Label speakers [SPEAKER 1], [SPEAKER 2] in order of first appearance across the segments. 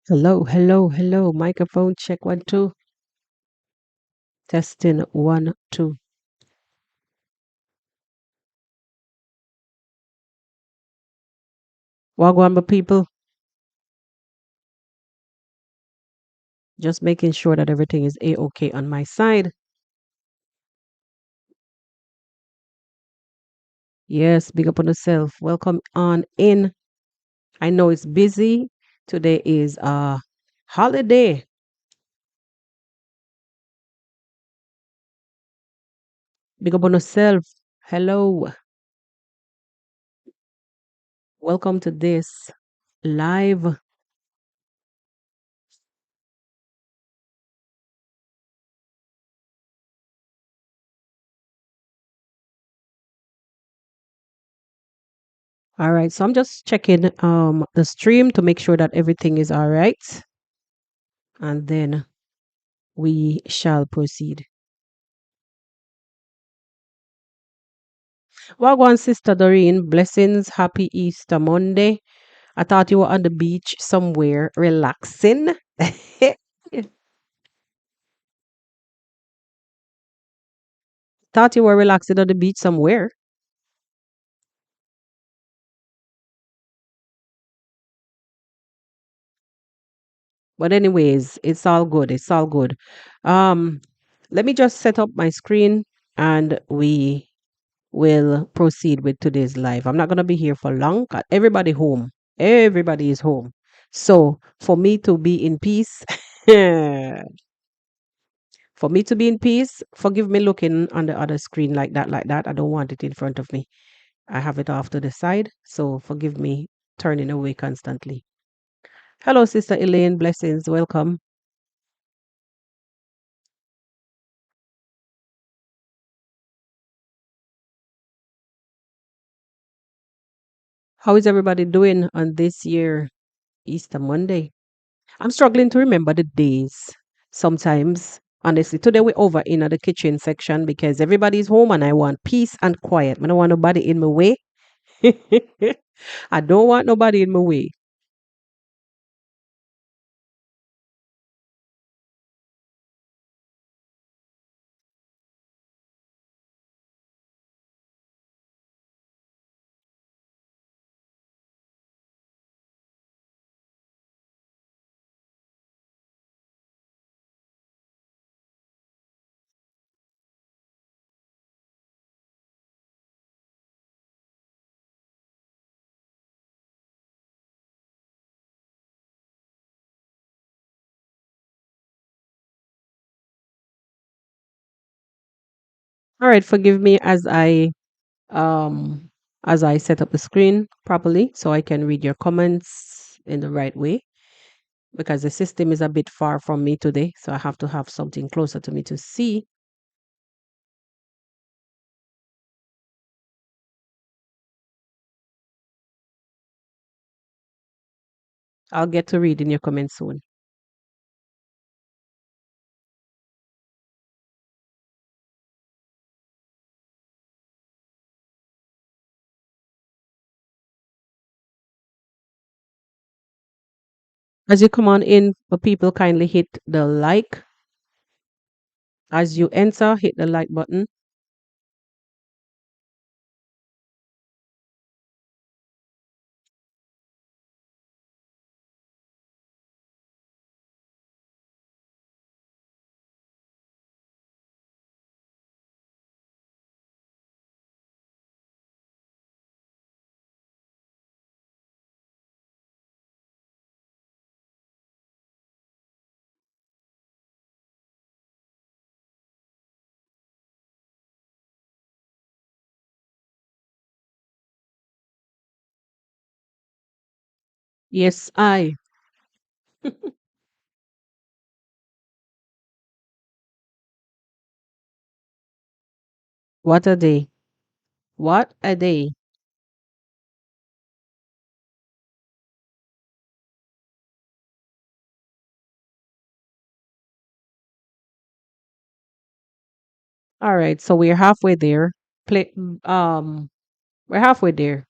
[SPEAKER 1] Hello, hello, hello. Microphone check 1 2. Testing 1 2. Wagwan, people. Just making sure that everything is a okay on my side. Yes, big up on yourself. Welcome on in. I know it's busy. Today is a holiday. Big up on yourself. Hello. Welcome to this live. All right. So I'm just checking the stream to make sure that everything is all right. And then we shall proceed. Wagwan, Sister Doreen, blessings, happy Easter Monday. I thought you were on the beach somewhere relaxing. Thought you were relaxing on the beach somewhere. But anyways, it's all good. It's all good. Um, Let me just set up my screen and we will proceed with today's live. I'm not gonna be here for long. Got everybody home. Everybody is home. So for me to be in peace, for me to be in peace, forgive me looking on the other screen like that, like that. I don't want it in front of me. I have it off to the side. So forgive me turning away constantly. Hello, Sister Elaine. Blessings. Welcome. How is everybody doing on this year, Easter Monday? I'm struggling to remember the days sometimes. Honestly, today we're over in the kitchen section because everybody's home and I want peace and quiet. I don't want nobody in my way. I don't want nobody in my way. All right, forgive me um as I set up the screen properly so I can read your comments in the right way because the system is a bit far from me today, so I have to have something closer to me to see. I'll get to reading your comments soon. As you come on in, for people kindly hit the like. As you enter, hit the like button. Yes, I. What a day. What a day. All right, so we're halfway there. Play we're halfway there.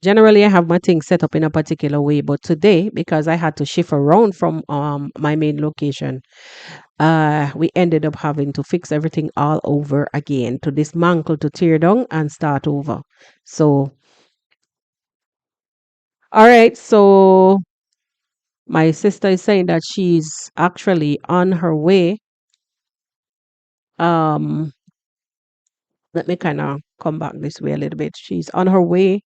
[SPEAKER 1] Generally, I have my things set up in a particular way, but today, because I had to shift around from my main location, we ended up having to fix everything all over again, to dismantle, to tear down, and start over. So, all right. So my sister is saying that she's actually on her way. Um, Let me kind of come back this way a little bit. She's on her way.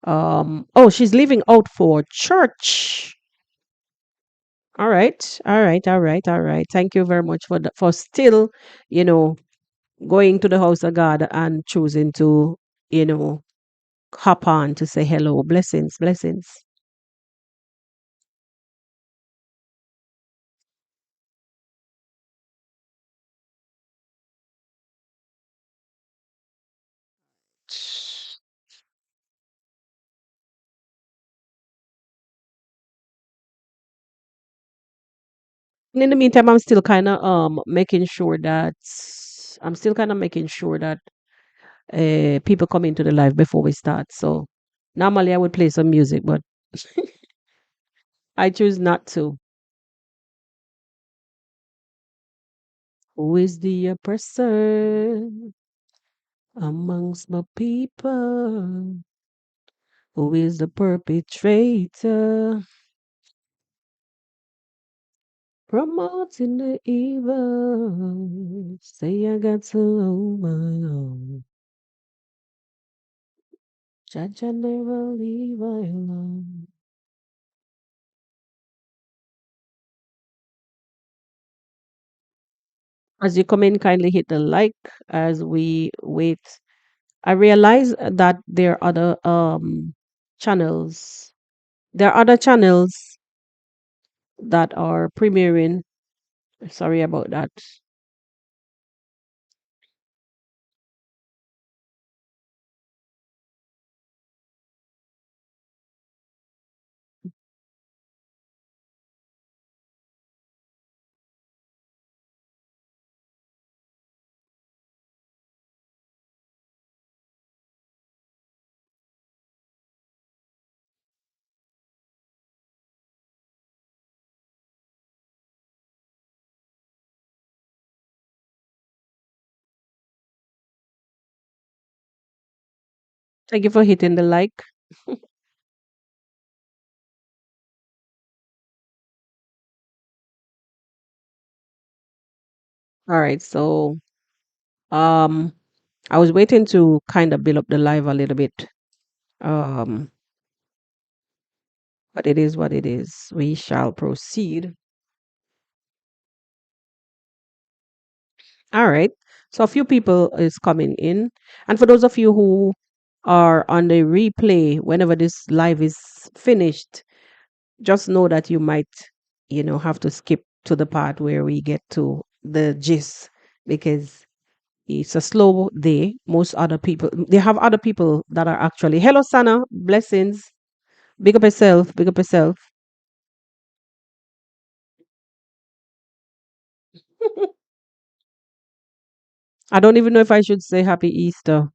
[SPEAKER 1] Oh, she's leaving out for church. All right, all right, all right, all right. Thank you very much for for still, you know, going to the house of God and choosing to, you know, hop on to say hello. Blessings, blessings. And in the meantime, I'm still kind of making sure that people come into the live before we start. So normally I would play some music, but I choose not to. Who is the oppressor amongst my people? Who is the perpetrator promoting the evil? Say I got to hold my own. Judge I never leave I alone. As you come in, kindly hit the like as we wait. I realize that there are other channels. There are other channels that are premiering. Sorry about that. Thank you for hitting the like. All right, so um I was waiting to kind of build up the live a little bit. Um but it is what it is. We shall proceed. All right. So a few people is coming in. And for those of you who are on the replay whenever this live is finished, just know that you might, have to skip to the part where we get to the gist because it's a slow day. Most other people, they have other people that are actually, hello, Sana, blessings. Big up yourself, big up yourself. I don't even know if I should say happy Easter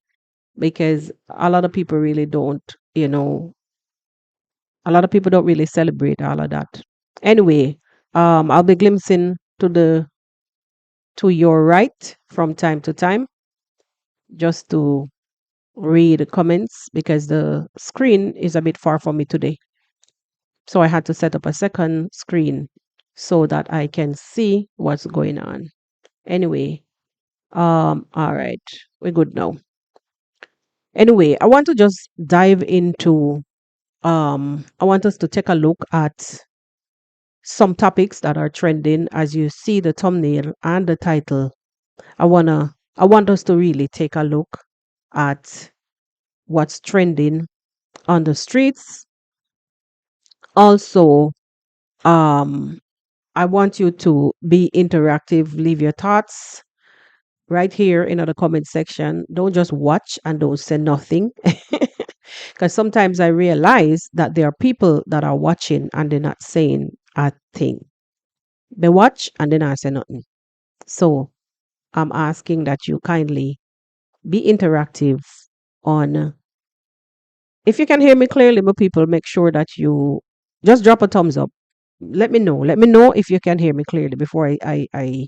[SPEAKER 1] because a lot of people really don't, you know, a lot of people don't really celebrate all of that. Anyway, I'll be glimpsing to your right from time to time just to read the comments because the screen is a bit far from me today. So I had to set up a second screen so that I can see what's going on. Anyway, all right, we're good now. Anyway, I want to just dive into I want us to take a look at some topics that are trending as you see the thumbnail and the title. I want us to really take a look at what's trending on the streets. Also, um I want you to be interactive, leave your thoughts right here in the comment section. Don't just watch and don't say nothing. Because sometimes I realize that there are people that are watching and they're not saying a thing. They watch and then I say nothing. So I'm asking that you kindly be interactive on If you can hear me clearly, my people, make sure that you just drop a thumbs up. Let me know. Let me know if you can hear me clearly before I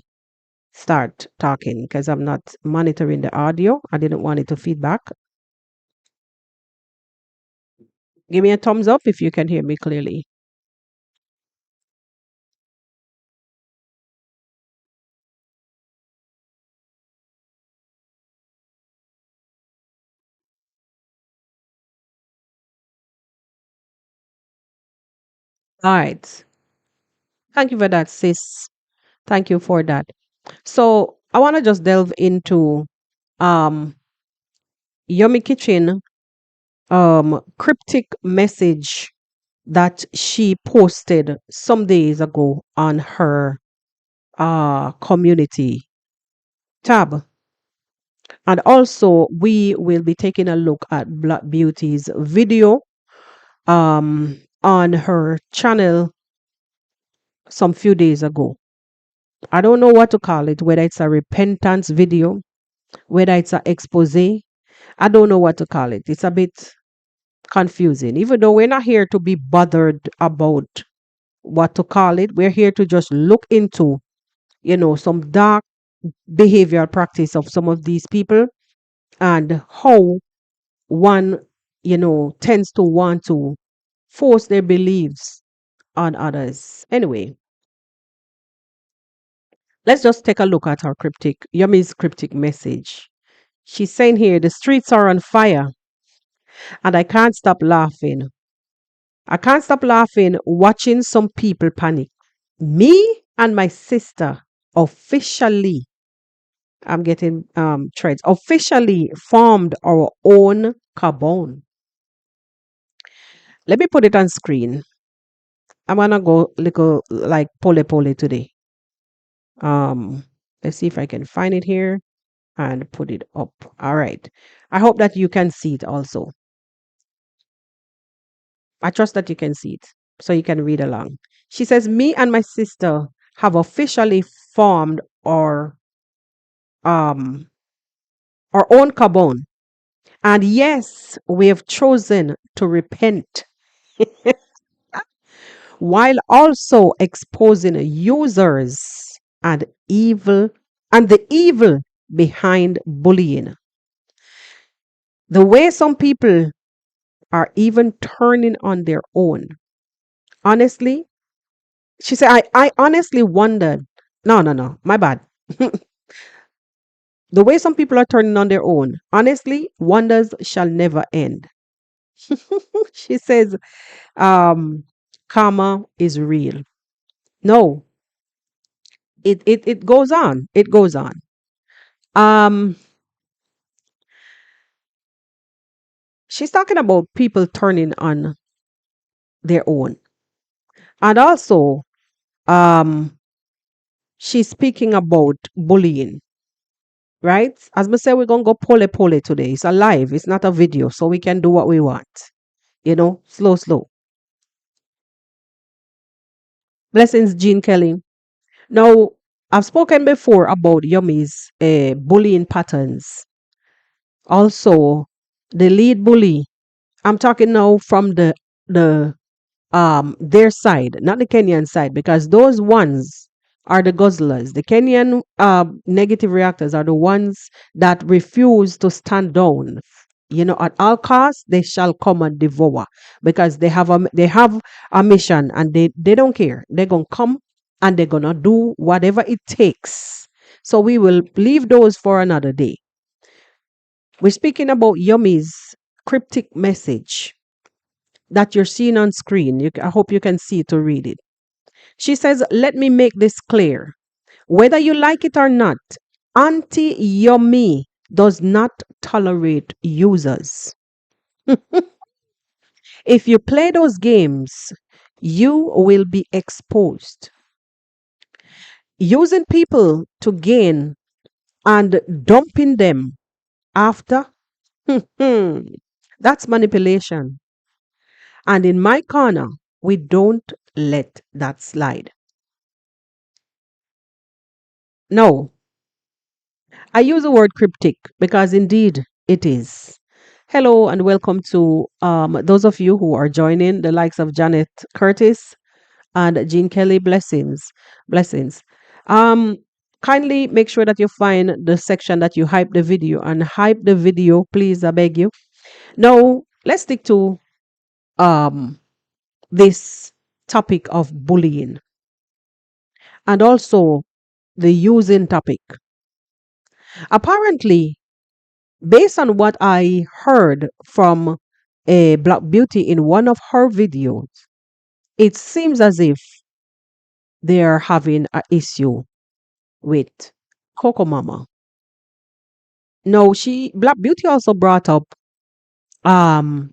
[SPEAKER 1] start talking because I'm not monitoring the audio. I didn't want it to feedback. Give me a thumbs up if you can hear me clearly. All right. Thank you for that, sis. Thank you for that. So I want to just delve into um Yummy Kitchen cryptic message that she posted some days ago on her community tab. And also we will be taking a look at Black Beauty's video on her channel some few days ago. I don't know what to call it, whether it's a repentance video, whether it's an expose. I don't know what to call it. It's a bit confusing. Even though we're not here to be bothered about what to call it, we're here to just look into, some dark behavioral practice of some of these people and how one, tends to want to force their beliefs on others. Anyway, let's just take a look at her cryptic, Yummy's cryptic message. She's saying here, the streets are on fire and I can't stop laughing. I can't stop laughing watching some people panic. Me and my sister officially, I'm getting threads, officially formed our own carbone. Let me put it on screen. I'm gonna go little like pole pole today. Um, let's see if I can find it here and put it up. All right. I hope that you can see it also. I trust that you can see it so you can read along. She says, me and my sister have officially formed um our own carbone. And yes, we have chosen to repent while also exposing users and evil and the evil behind bullying. The way some people are even turning on their own. Honestly, she said, I honestly wondered. No, no, no, my bad. The way some people are turning on their own. Honestly, wonders shall never end. She says, karma is real. No, it goes on. It goes on. Um, she's talking about people turning on their own. And also, um, she's speaking about bullying, right? As we say, we're gonna go pole pole today. It's a live, it's not a video, so we can do what we want. Slow, slow. Blessings, Jean Kelly. Now, I've spoken before about Yummy's bullying patterns. Also, the lead bully. I'm talking now from the their side, not the Kenyan side, because those ones are the guzzlers. The Kenyan negative reactors are the ones that refuse to stand down. At all costs, they shall come and devour because they have a mission and they don't care. They're gonna come and they're gonna do whatever it takes. So we will leave those for another day. We're speaking about Yummy's cryptic message that you're seeing on screen. I hope you can see it to read it. She says, let me make this clear. Whether you like it or not, Aunty Yummy does not tolerate users. If you play those games, you will be exposed. Using people to gain and dumping them after, that's manipulation. And in my corner, we don't let that slide. No, I use the word cryptic because indeed it is. Hello and welcome to those of you who are joining the likes of Janet Curtis and Jean Kelly. Blessings, blessings. Um, Kindly make sure that you find the section that you hype the video and hype the video, please. I beg you. Now let's stick to um this topic of bullying and also the using topic. Apparently, based on what I heard from a Black Beauty in one of her videos, it seems as if they are having an issue with Cocomama. No, she Black Beauty also brought up um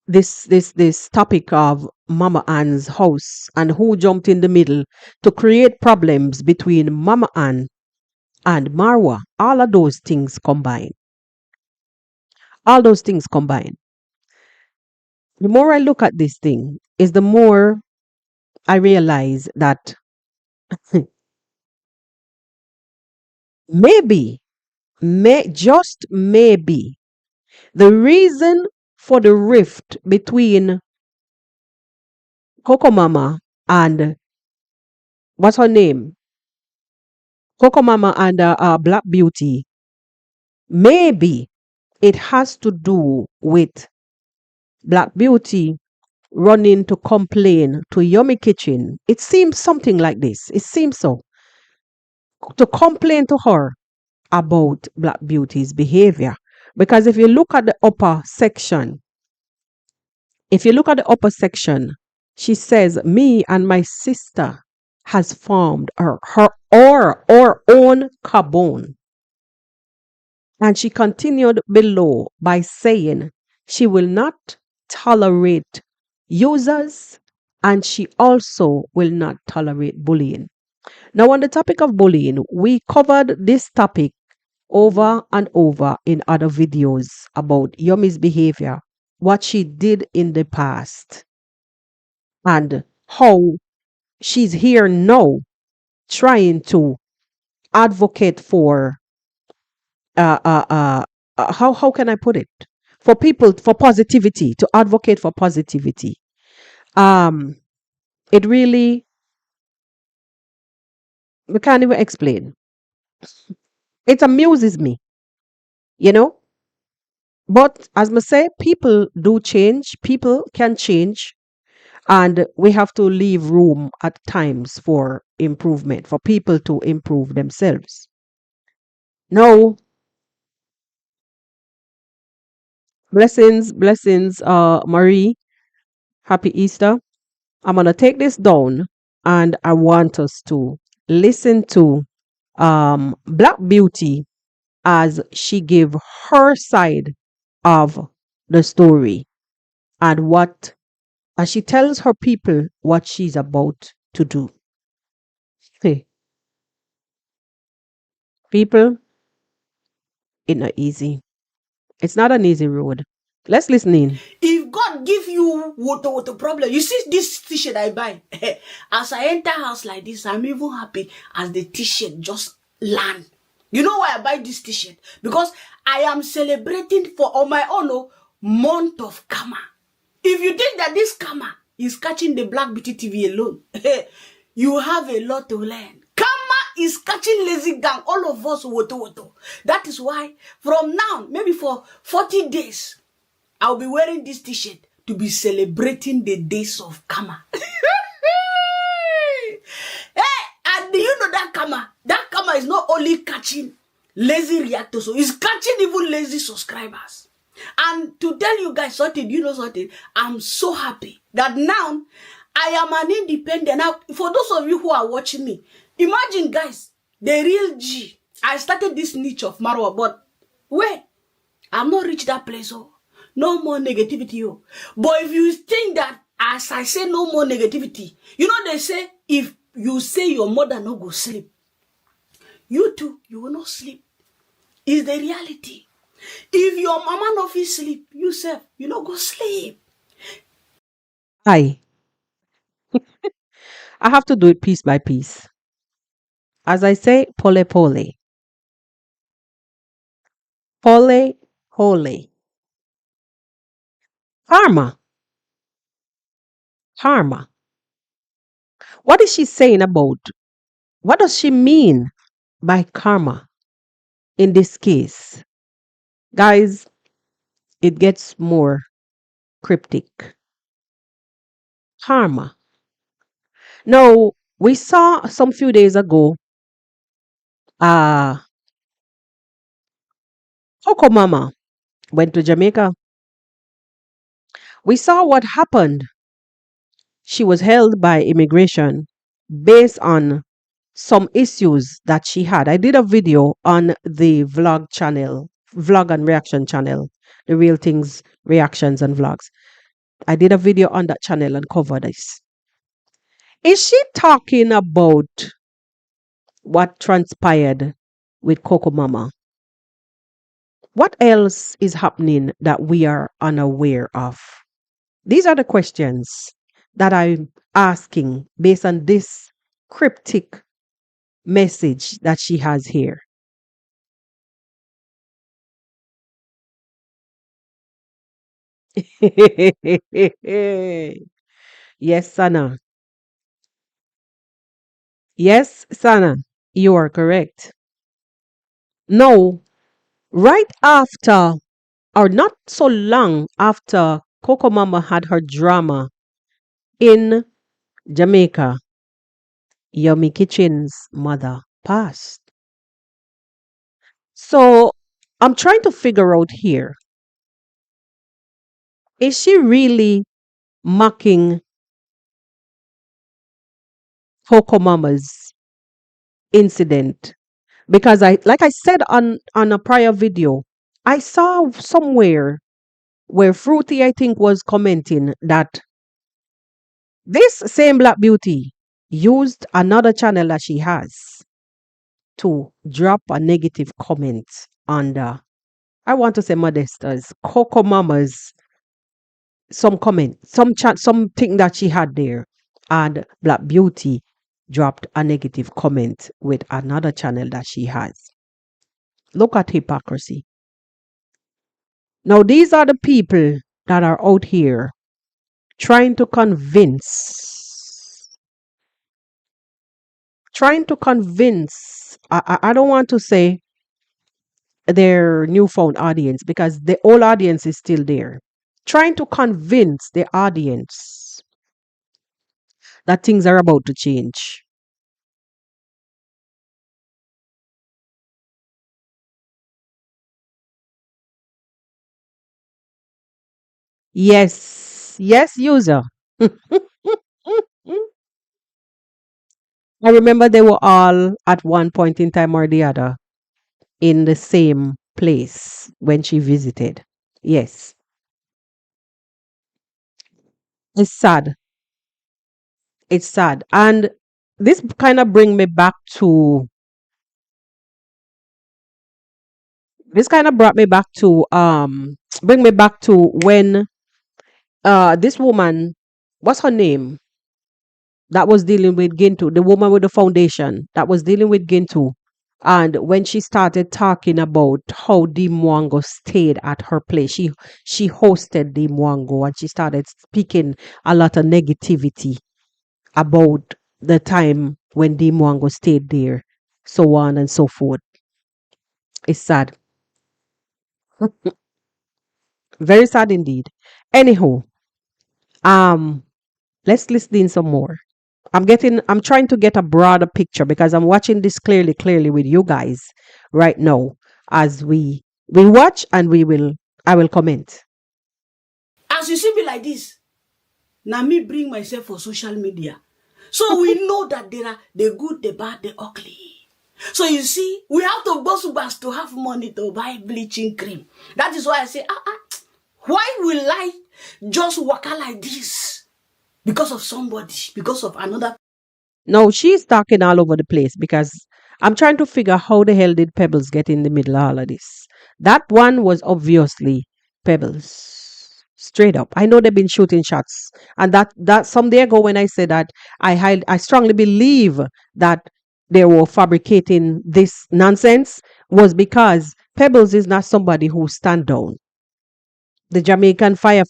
[SPEAKER 1] this topic of Mama Ann's house and who jumped in the middle to create problems between Mama Ann and Marwa. All of those things combined. All those things combined. The more I look at this thing, is the more I realize that maybe, just maybe, the reason for the rift between Cocomama and what's her name? Cocomama and Black Beauty, maybe it has to do with Black Beauty running to complain to Yummy Kitchen. It seems something like this. It seems so. To complain to her about Black Beauty's behavior. Because if you look at the upper section, she says, me and my sister has formed her own carbone. And she continued below by saying she will not tolerate users and she also will not tolerate bullying. Now, on the topic of bullying, we covered this topic over and over in other videos about Yummy's behavior, what she did in the past, and how she's here now trying to advocate for how can I put it? For people, for positivity, to advocate for positivity. Um, it really, we can't even explain. It amuses me, you know. But as I say, people do change. People can change, and we have to leave room at times for improvement, for people to improve themselves. No, blessings, blessings, Marie. Happy Easter. I'm gonna take this down, and I want us to listen to Black Beauty as she gave her side of the story and what as she tells her people what she's about to do. Hey, people, it's not easy. It's not an easy road. Let's listen in.
[SPEAKER 2] If God give you what the problem, you see this t-shirt I buy. As I enter house like this, I'm even happy as the t-shirt just land. You know why I buy this t-shirt? Because I am celebrating for on my own month of karma. If you think that this karma is catching the Black Beauty TV alone, you have a lot to learn. Karma is catching lazy gang, all of us woto. That is why from now, maybe for 40 days, I'll be wearing this t-shirt to be celebrating the days of karma. Hey, and do you know that karma? That karma is not only catching lazy reactors, so it's catching even lazy subscribers. And to tell you guys something, you know something, I'm so happy that now I am an independent. Now, for those of you who are watching me, imagine guys, the real G. I started this niche of Marwa, but wait, I'm not reached that place. Oh, no more negativity. Oh. But if you think that, as I say, no more negativity, you know, they say, if you say your mother no go sleep, you too, you will not sleep. Is the reality. If your mama no fit sleep, you self, you no go sleep.
[SPEAKER 1] I I have to do it piece by piece. As I say, pole pole. Pole holy. Karma. Karma. What is she saying about? What does she mean by karma in this case? Guys, it gets more cryptic. Karma. Now, we saw some few days ago, uh, Cocomama went to Jamaica. We saw what happened. She was held by immigration based on some issues that she had. I did a video on the vlog channel, vlog and reaction channel, the real things, reactions and vlogs. I did a video on that channel and covered this. Is she talking about what transpired with Cocomama? What else is happening that we are unaware of? These are the questions that I'm asking based on this cryptic message that she has here. Yes, Sana. Yes, Sana. You are correct. No, right after, or not so long after Cocomama had her drama in Jamaica, Yummy Kitchen's mother passed. So I'm trying to figure out here, is she really mocking Cocomama's incident? Because like I said on a prior video, I saw somewhere where Fruity, I think, was commenting that this same Black Beauty used another channel that she has to drop a negative comment on the, I want to say Modesta's, Coco Mama's, some comment, some chat, something that she had there. And Black Beauty dropped a negative comment with another channel that she has. Look at hypocrisy. Now, these are the people that are out here trying to convince, I don't want to say their newfound audience because the old audience is still there, trying to convince the audience that things are about to change. Yes, yes, user. I remember they were all at one point in time or the other in the same place when she visited. Yes, it's sad. It's sad. And this kind of brought me back to bring me back to when this woman, what's her name, that was dealing with Gintu, the woman with the foundation that was dealing with Gintu. And when she started talking about how Di Mwango stayed at her place, she hosted Di Mwango and she started speaking a lot of negativity about the time when Di Mwango stayed there, so on and so forth. It's sad. Very sad indeed. Anyhow, um, let's listen in some more. I'm trying to get a broader picture because I'm watching this clearly with you guys right now as we watch and I will comment.
[SPEAKER 2] As you see me like this, now me bring myself for social media. So we know that there are the good, the bad, the ugly. So you see, we have to bust to have money to buy bleaching cream. That is why I say, why will I just walk out like this? Because of somebody, because of another.
[SPEAKER 1] No, she's talking all over the place because I'm trying to figure how the hell did Pebbles get in the middle of all of this. That one was obviously Pebbles. Straight up. I know they've been shooting shots. And that some day ago when I said that I strongly believe that they were fabricating this nonsense was because Pebbles is not somebody who stand down. The Jamaican fire,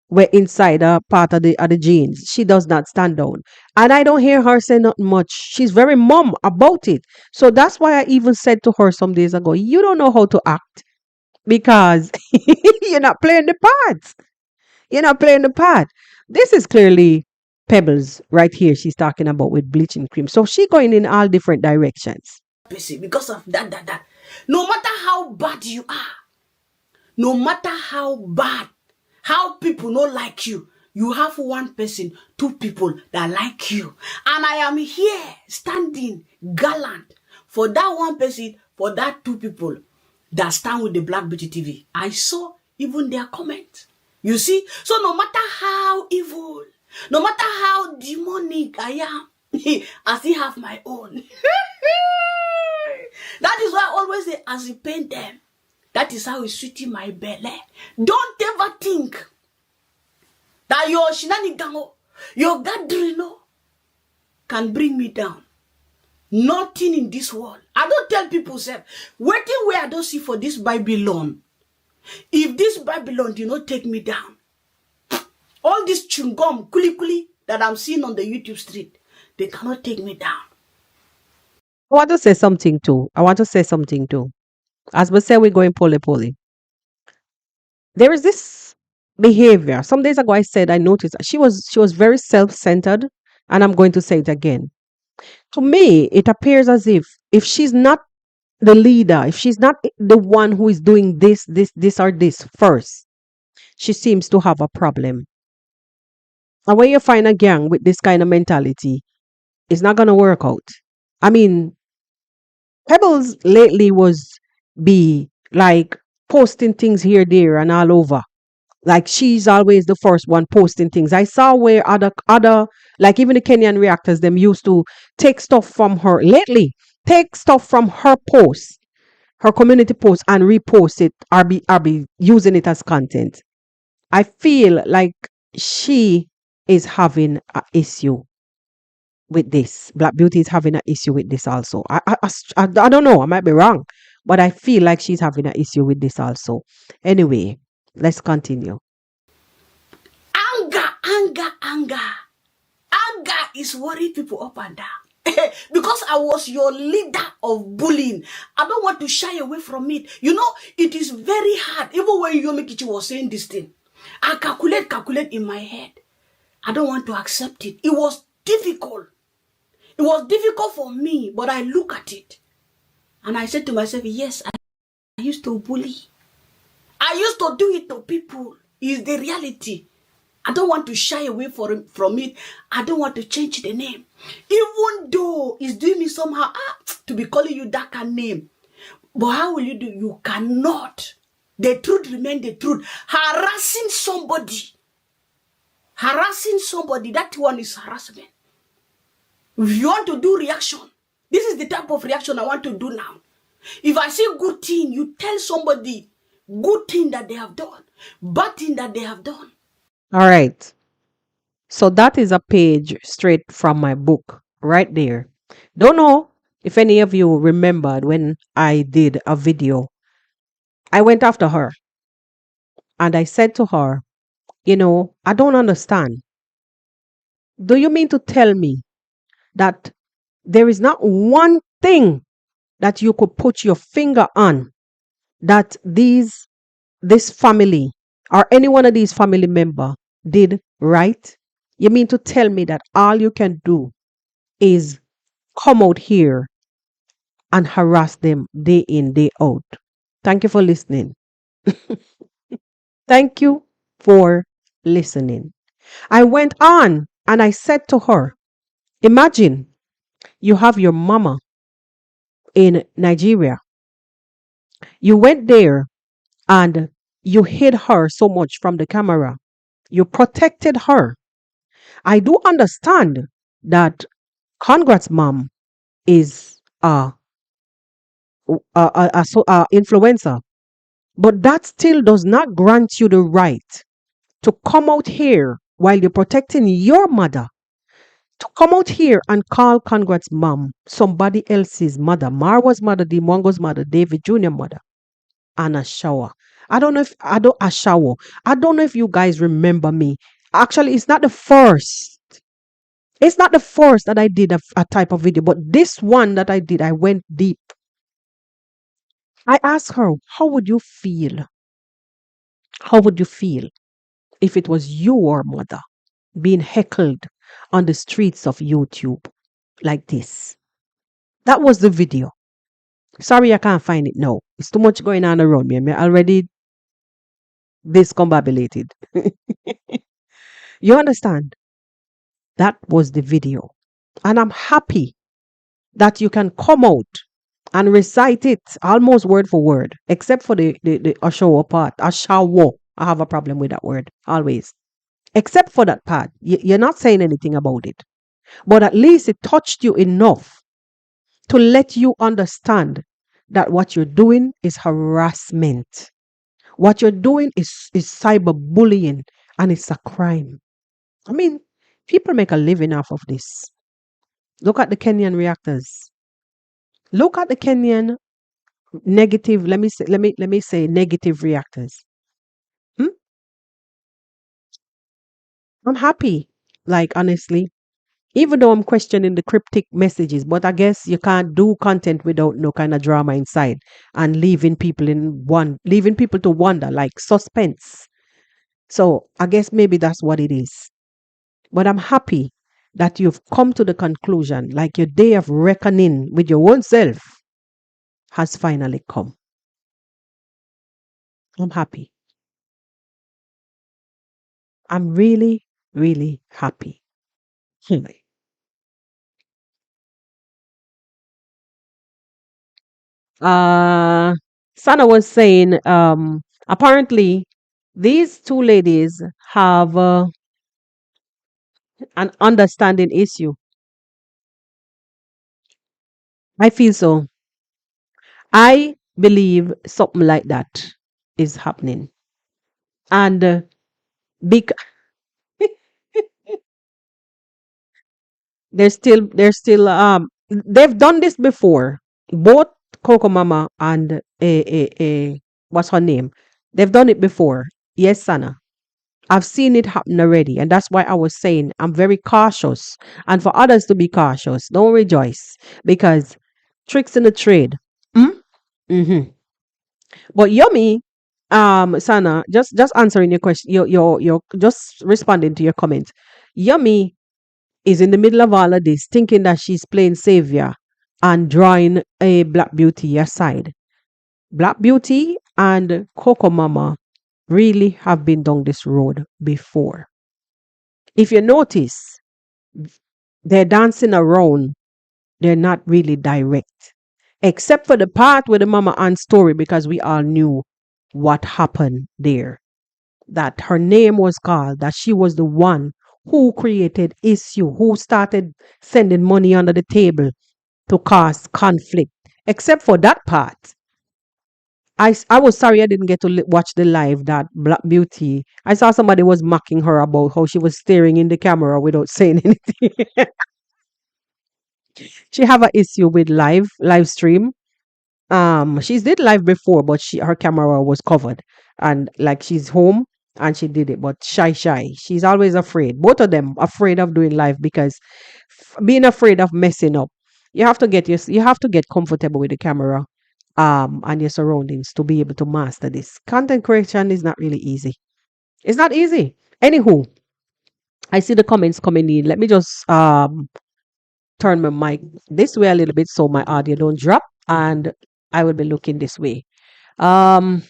[SPEAKER 1] where inside a part of the genes. She does not stand down. And I don't hear her say nothing much. She's very mum about it. So that's why I even said to her some days ago, you don't know how to act because you're not playing the part. You're not playing the part. This is clearly Pebbles right here. She's talking about with bleaching cream. So she going in all different directions.
[SPEAKER 2] Because of that. No matter how bad you are, no matter how bad, how people don't like you, you have one person, two people that like you. And I am here standing gallant for that one person, for that two people that stand with the Black Beauty TV. I saw even their comment. You see? So no matter how evil, no matter how demonic I am, I still have my own. That is why I always say, as you paint them, that is how it's sweeting my belly. Don't ever think that your shenanigans, your gathering can bring me down. Nothing in this world. I don't tell people, say, waiting where I don't see for this Babylon. If this Babylon did not take me down, all this chewing-gum, kuli that I'm seeing on the YouTube street, they cannot take me down.
[SPEAKER 1] I want to say something too. As we say, we're going poly. There is this behavior. Some days ago, I noticed she was very self-centered, and I'm going to say it again. To me, it appears as if she's not the leader, if she's not the one who is doing this or this first, she seems to have a problem. And when you find a gang with this kind of mentality, it's not gonna work out. I mean, Pebbles lately was be like posting things here, there, and all over. Like she's always the first one posting things. I saw where other like even the Kenyan reactors them used to take stuff from her lately, take stuff from her post, her community post, and repost it or be using it as content. I feel like she is having an issue with this. Black Beauty is having an issue with this also. I don't know. I might be wrong, but I feel like she's having an issue with this also. Anyway, let's continue.
[SPEAKER 2] Anger is worrying people up and down. Because I was your leader of bullying. I don't want to shy away from it. You know, it is very hard. Even when Yomi Kichi was saying this thing, I calculate in my head. I don't want to accept it. It was difficult. It was difficult for me, but I look at it. And I said to myself, yes, I used to bully. I used to do it to people. It's the reality. I don't want to shy away from it. I don't want to change the name. Even though it's doing me somehow to be calling you that kind of name. But how will you do? You cannot. The truth remains the truth. Harassing somebody, that one is harassment. If you want to do reaction, this is the type of reaction I want to do now. If I see good thing, you tell somebody good thing that they have done, bad thing that they have done.
[SPEAKER 1] All right. So that is a page straight from my book right there. Don't know if any of you remembered when I did a video. I went after her and I said to her, I don't understand. Do you mean to tell me that there is not one thing that you could put your finger on that this family or any one of these family member did right? You mean to tell me that all you can do is come out here and harass them day in, day out? Thank you for listening. Thank you for listening. I went on and I said to her, imagine you have your mama in Nigeria. You went there and you hid her so much from the camera. You protected her. I do understand that Congrats mom is a influencer, but that still does not grant you the right to come out here while you're protecting your mother, to come out here and call Congrats mom somebody else's mother, Marwa's mother, Dimongo's mother, David Jr. mother. and a shower. I don't know if I don't a shower. I don't know if you guys remember me. Actually, it's not the first. It's not the first that I did a type of video, but this one that I did, I went deep. I asked her, how would you feel? How would you feel if it was your mother being heckled on the streets of YouTube like this? That was the video. Sorry, I can't find it now. It's too much going on around me. I'm already discombobulated. You understand? That was the video. And I'm happy that you can come out and recite it almost word for word, except for the Oshawa part. Ashawo. I have a problem with that word always. Except for that part. You're not saying anything about it. But at least it touched you enough to let you understand that what you're doing is harassment. What you're doing is cyberbullying and it's a crime. I mean, people make a living off of this. Look at the Kenyan reactors. Look at the Kenyan negative, let me say negative reactors. Hmm? I'm happy. Like honestly, even though I'm questioning the cryptic messages, but I guess you can't do content without no kind of drama inside and leaving people to wonder, like suspense. So I guess maybe that's what it is. But I'm happy that you've come to the conclusion, like your day of reckoning with your own self has finally come. I'm happy. I'm really, really happy. Hmm. Uh, Sana was saying, apparently, these two ladies have an understanding issue. I feel so. I believe something like that is happening. And bec- they've done this before. Both Cocomama and what's her name? They've done it before. Yes, Sana. I've seen it happen already. And that's why I was saying I'm very cautious. And for others to be cautious, don't rejoice because tricks in the trade. Mm? Hmm. But Yummy, Sana, just answering your question, your just responding to your comment. Yummy is in the middle of all of this, thinking that she's playing savior and drawing a Black Beauty aside. Black Beauty and Coco Mama really have been down this road before. If you notice, they're dancing around, they're not really direct. Except for the part with the Mama Ann story, because we all knew what happened there. That her name was called, that she was the one who created issue, who started sending money under the table to cause conflict. Except for that part. I was sorry I didn't get to watch the live that Black Beauty. I saw somebody was mocking her about how she was staring in the camera without saying anything. She have an issue with live stream. She's did live before, but her camera was covered, and like she's home and she did it, but shy. She's always afraid. Both of them afraid of doing live because being afraid of messing up. You have to get comfortable with the camera, and your surroundings to be able to master this. Content creation is not really easy. It's not easy. Anywho, I see the comments coming in. Let me just turn my mic this way a little bit so my audio don't drop, and I will be looking this way. Um,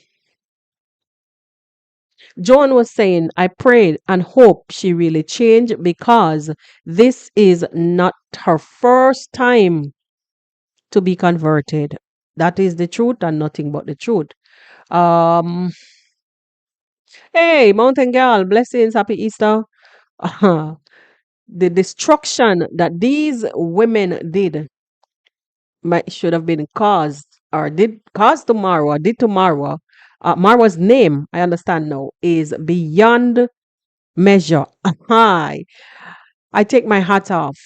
[SPEAKER 1] Joan was saying, I prayed and hope she really changed because this is not her first time to be converted. That is the truth and nothing but the truth. Um, hey, Mountain Girl, blessings, happy Easter. The destruction that these women did should have been caused or did cause tomorrow or did tomorrow. Marwa's name, I understand now, is beyond measure. I take my hat off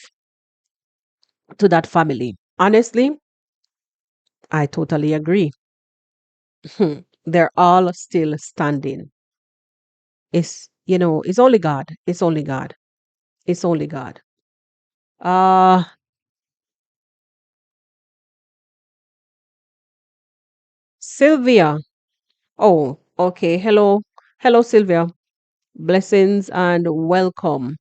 [SPEAKER 1] to that family. Honestly, I totally agree. they're all still standing. It's only God. It's only God. It's only God. Uh Sylvia. Oh, okay. Hello. Hello, Sylvia. Blessings and welcome.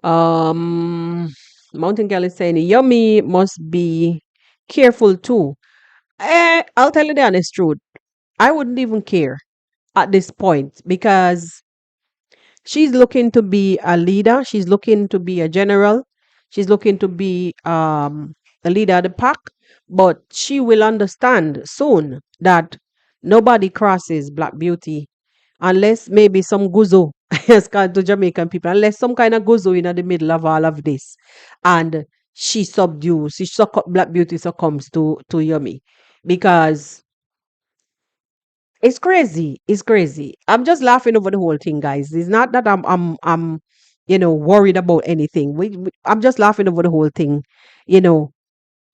[SPEAKER 1] Um Mountain Girl is saying Yummy must be careful too. I'll tell you the honest truth. I wouldn't even care at this point because she's looking to be a leader. She's looking to be a general. She's looking to be the leader of the pack. But she will understand soon that nobody crosses Black Beauty unless maybe some guzo, as called to Jamaican people, unless some kind of guzo in the middle of all of this. And Black Beauty succumbs to Yummy. Because it's crazy. It's crazy. I'm just laughing over the whole thing, guys. It's not that I'm worried about anything. I'm just laughing over the whole thing. You know,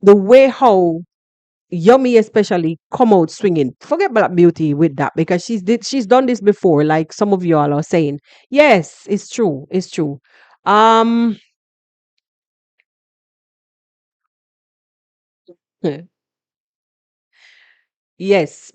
[SPEAKER 1] the way how Yummy especially come out swinging. Forget Black Beauty with that because she's done this before. Like some of y'all are saying, yes, it's true. It's true. Um, yes,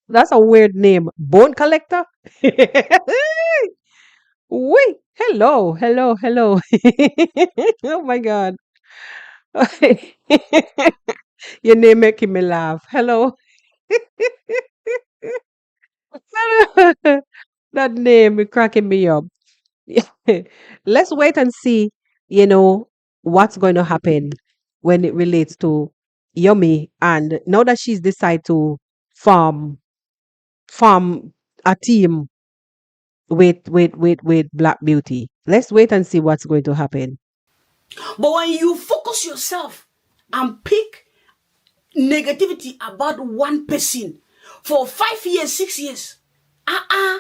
[SPEAKER 1] that's a weird name. Bone collector. Wait, hello, hello, hello. Oh my God. Your name making me laugh. Hello. That name is cracking me up. Let's wait and see, you know, what's going to happen when it relates to Yummy. And now that she's decided to form form a team with Black Beauty. Let's wait and see what's going to happen.
[SPEAKER 2] But when you focus yourself and pick negativity about one person for 5 years, 6 years, uh-uh,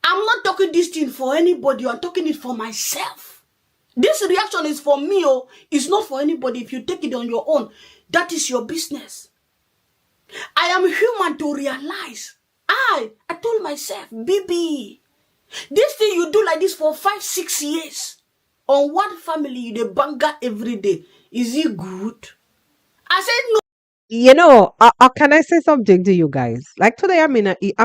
[SPEAKER 2] I'm not talking this thing for anybody. I'm talking it for myself. This reaction is for me. Oh, it's not for anybody. If you take it on your own, that is your business. I am human to realize. I told myself, baby, this thing you do like this for 5, 6 years on one family, you dey banga every day. Is it good? I said no.
[SPEAKER 1] Can I say something to you guys? Like today, I'm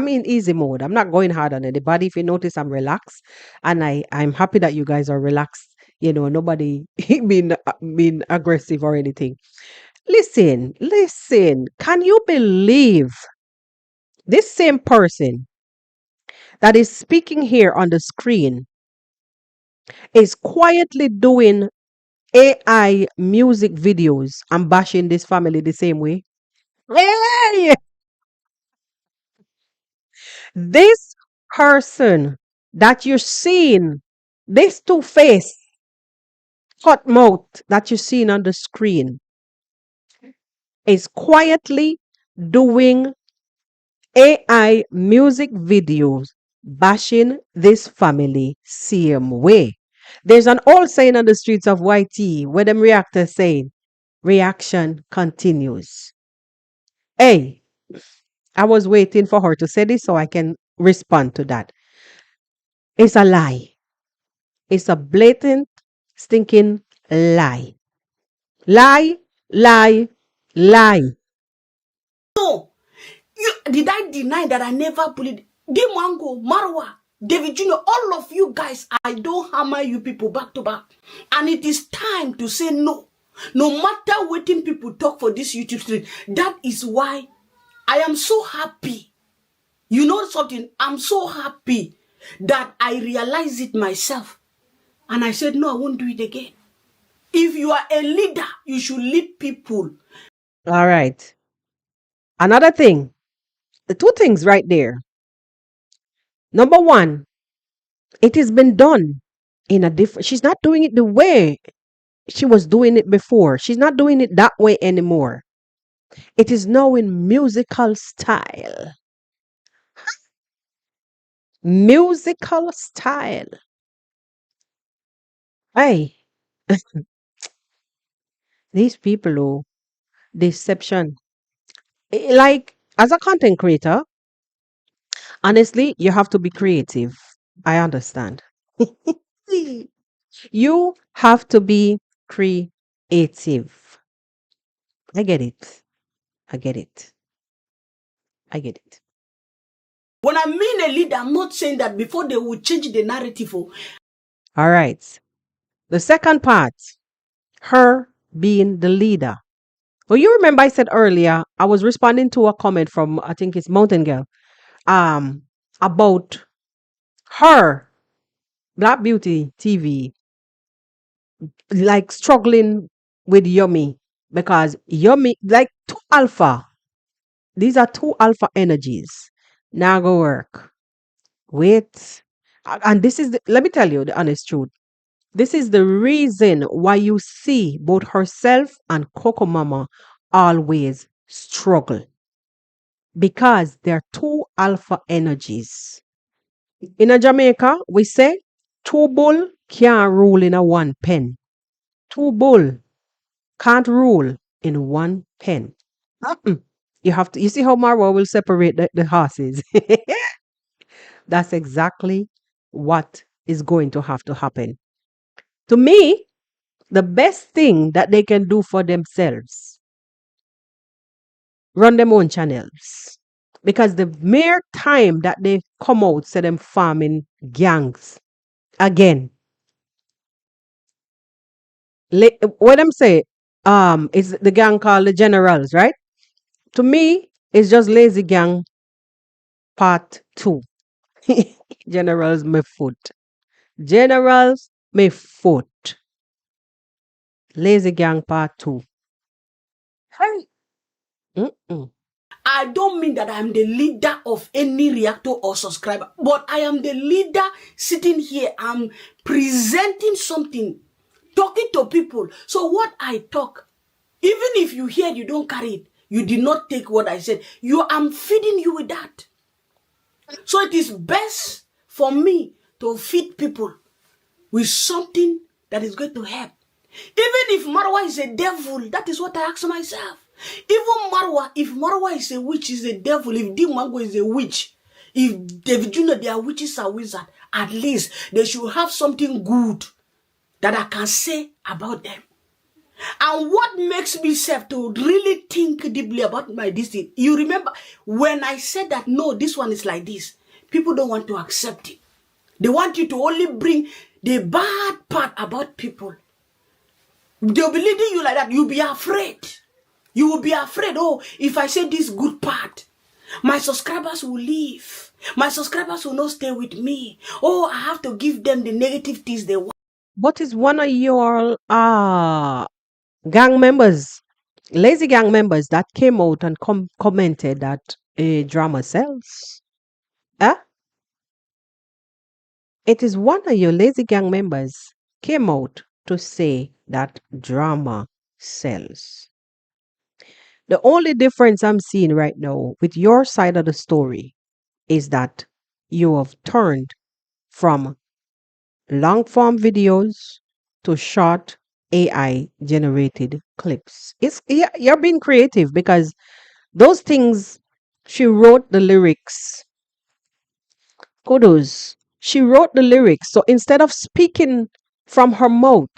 [SPEAKER 1] in easy mode. I'm not going hard on anybody. If you notice, I'm relaxed, and I'm happy that you guys are relaxed. Nobody being aggressive or anything. Listen, listen. Can you believe this same person that is speaking here on the screen is quietly doing AI music videos and bashing this family the same way? Hey! This person that you're seeing, this two-faced hot mouth that you're seeing on the screen, is quietly doing AI music videos bashing this family same way. There's an old saying on the streets of YT where them reactors saying, reaction continues. Hey, I was waiting for her to say this so I can respond to that. It's a lie. It's a blatant, stinking lie. Lie, lie, lie.
[SPEAKER 2] No. Did I deny that I never bullied Dimango, Marwa, David Jr., all of you guys? I don't hammer you people back to back. And it is time to say no. No matter what people talk for this YouTube stream, that is why I am so happy. You know something? I'm so happy that I realized it myself. And I said, no, I won't do it again. If you are a leader, you should lead people.
[SPEAKER 1] All right. Another thing, the two things right there. Number one, it has been done in a different, she's not doing it the way she was doing it before. She's not doing it that way anymore. It is now in musical style. Musical style. Hey, these people, oh, deception. Like, as a content creator, honestly, you have to be creative. I understand. You have to be creative. I get it. I get it. I get it.
[SPEAKER 2] When I mean a leader, I'm not saying that before they will change the narrative. Oh,
[SPEAKER 1] All right. The second part, her being the leader. Well, you remember I said earlier, I was responding to a comment from, I think it's Mountain Girl, um, about her, Black Beauty TV, like struggling with Yummy because Yummy, like two alpha, these are two alpha energies. Now go work. Wait. And this is, let me tell you the honest truth. This is the reason why you see both herself and Cocomama always struggle because they're two alpha energies. In a Jamaica, we say two bull can't rule in a one pen. Two bull can't rule in one pen. Mm-mm. You have to. You see how Marwa will separate the horses. That's exactly what is going to have to happen. To me, the best thing that they can do for themselves, run them own channels. Because the mere time that they come out, say them farming gangs again, what I'm say, is the gang called the Generals, right? To me, it's just Lazy Gang Part 2. Generals my foot. Generals my foot. Lazy Gang Part 2. Hey. Mm-mm.
[SPEAKER 2] I don't mean that I'm the leader of any reactor or subscriber, but I am the leader sitting here. I'm presenting something, talking to people. So what I talk, even if you hear you don't carry it, you did not take what I said. I'm feeding you with that. So it is best for me to feed people with something that is going to help. Even if Marwa is a devil, that is what I ask myself. Even Marwa, if Marwa is a witch, is a devil. If Dimango is a witch, if David Jr. they are witches or wizards, at least they should have something good that I can say about them. And what makes me self to really think deeply about my this thing, you remember when I said that no, this one is like this, people don't want to accept it. They want you to only bring the bad part about people. They'll be leading you like that. You'll be afraid. You will be afraid. Oh, if I say this good part, my subscribers will leave. My subscribers will not stay with me. Oh, I have to give them the negative things they want.
[SPEAKER 1] What is one of your gang members, lazy gang members that came out and commented that a drama sells? Huh? It is one of your lazy gang members came out to say that drama sells. The only difference I'm seeing right now with your side of the story is that you have turned from long form videos to short AI generated clips. You're being creative because those things, she wrote the lyrics. Kudos. She wrote the lyrics. So instead of speaking from her mouth,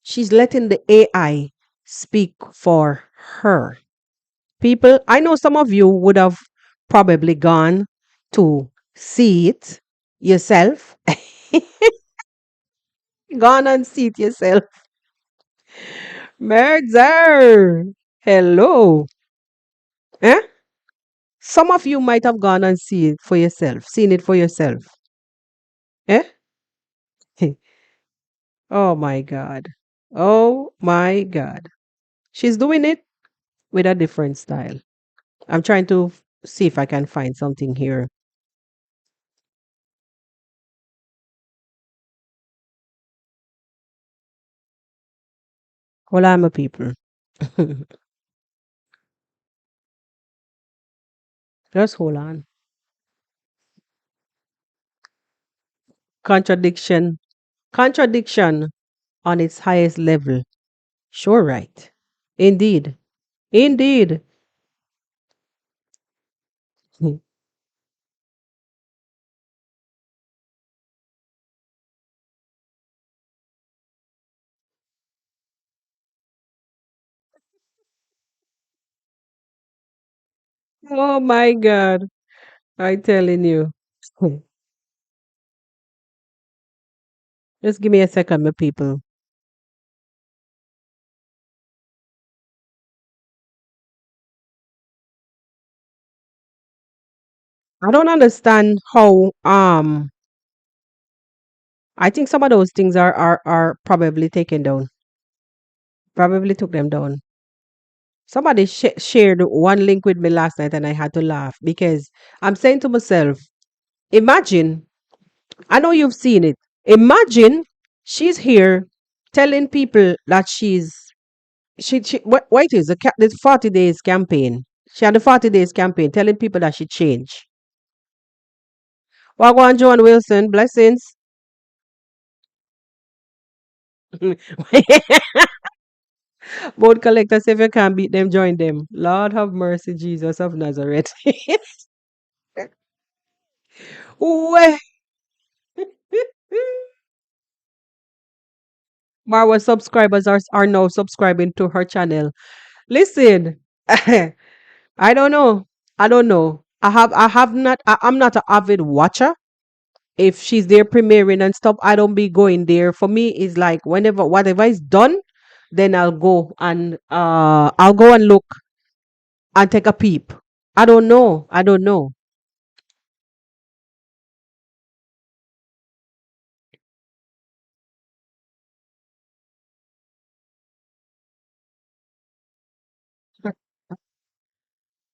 [SPEAKER 1] she's letting the AI speak for her. People, I know some of you would have probably gone to see it yourself. Gone and see it yourself. Murder. Hello. Eh? Some of you might have gone and seen it for yourself. Eh? Oh my God. Oh my God. She's doing it with a different style. I'm trying to see if I can find something here. Well, I'm a people. Just hold on. Contradiction. Contradiction on its highest level. Sure, right. Indeed. Indeed. Oh my God. I'm telling you. Just give me a second, my people. I don't understand how I think some of those things are probably taken down. Probably took them down. Somebody shared one link with me last night and I had to laugh because I'm saying to myself, imagine, I know you've seen it. Imagine she's here telling people that she what it is the 40 days campaign. She had the 40 days campaign telling people that she changed. Wagwan Joan Wilson, blessings. Board collectors, if you can't beat them, join them. Lord have mercy, Jesus of Nazareth. Weh. Marwa subscribers are now subscribing to her channel. Listen, I don't know. I don't know. I have not I'm not an avid watcher. If she's there premiering and stuff, I don't be going there. For me, it's like whenever whatever is done, then I'll go and look and take a peep. I don't know. I don't know.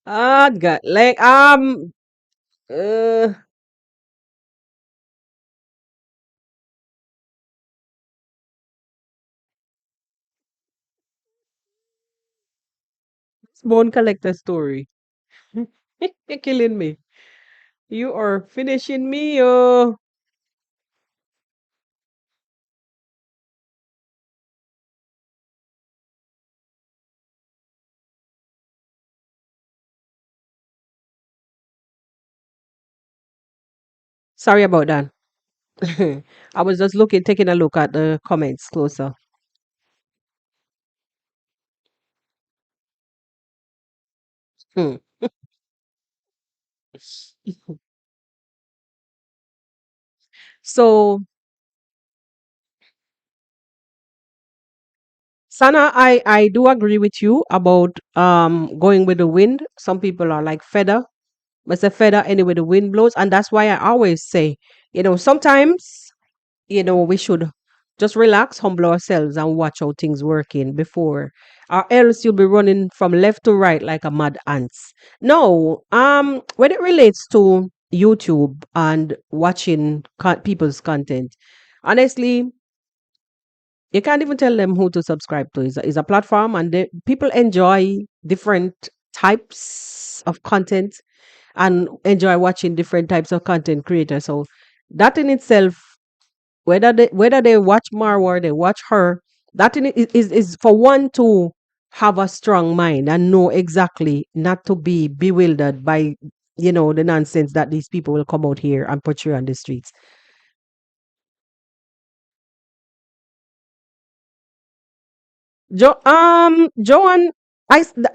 [SPEAKER 1] Ah, God, like uh, bone collector story. You're killing me. You are finishing me. Oh, sorry about that. I was just taking a look at the comments closer. Hmm. So, Sana, I do agree with you about going with the wind. Some people are like feather, but it's a feather anyway the wind blows, and that's why I always say, sometimes we should just relax, humble ourselves, and watch how things working before, or else you'll be running from left to right like a mad ants. No, when it relates to YouTube and watching people's content, honestly, you can't even tell them who to subscribe to. It's a platform, and people enjoy different types of content and enjoy watching different types of content creators. So that in itself, whether they watch Marwa or they watch her, that in it is for one to have a strong mind and know exactly not to be bewildered by the nonsense that these people will come out here and portray on the streets. Joanne,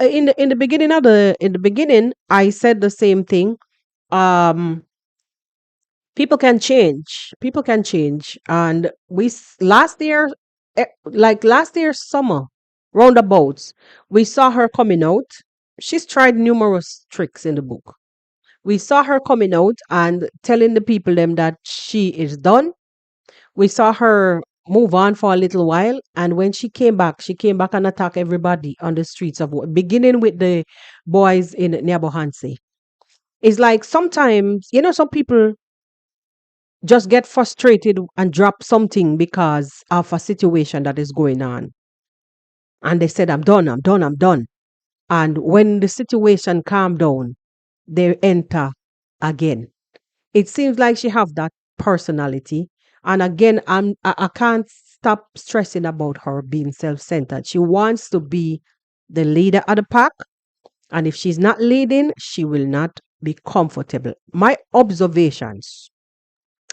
[SPEAKER 1] in the beginning, I said the same thing. Um, People can change. People can change, and last year, like last year summer, roundabouts, we saw her coming out. She's tried numerous tricks in the book. We saw her coming out and telling the people them that she is done. We saw her move on for a little while, and when she came back and attacked everybody on the streets beginning with the boys in Nyabohansi. It's like sometimes, some people just get frustrated and drop something because of a situation that is going on. And they said, I'm done, I'm done, I'm done. And when the situation calmed down, they enter again. It seems like she have that personality. And again, I can't stop stressing about her being self-centered. She wants to be the leader of the pack. And if she's not leading, she will not be comfortable. My observations.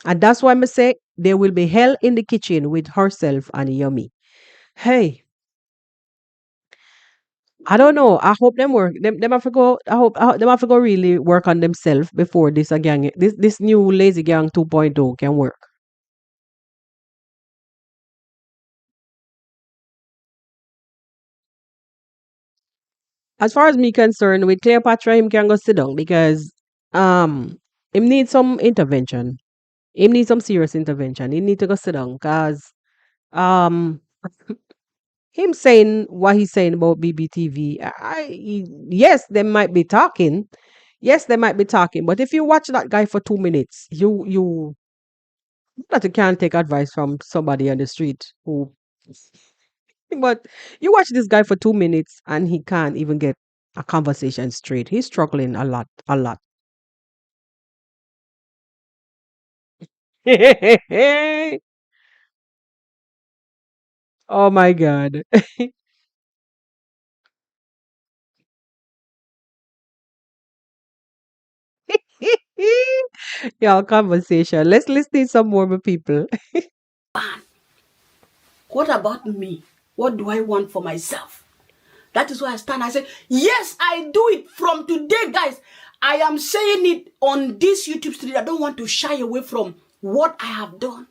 [SPEAKER 1] And that's why I say there will be hell in the kitchen with herself and Yummy. Hey, I don't know. I hope them work. Them have to go. I hope them have to go really work on themselves before this gang. This new lazy gang 2.0 can work. As far as me concerned, with Cleopatra, him can go sit down because him need some intervention. Him need some serious intervention. He need to go sit down because um him saying what he's saying about BBTV, yes, they might be talking. Yes, they might be talking. But if you watch that guy for 2 minutes, you that you can't take advice from somebody on the street who. But you watch this guy for 2 minutes and he can't even get a conversation straight. He's struggling a lot, a lot. Oh my god. Yeah, conversation. Let's listen to some more people.
[SPEAKER 2] Man, what about me? What do I want for myself? That is why I stand. I say, yes, I do it from today, guys. I am saying it on this YouTube stream. I don't want to shy away from what I have done.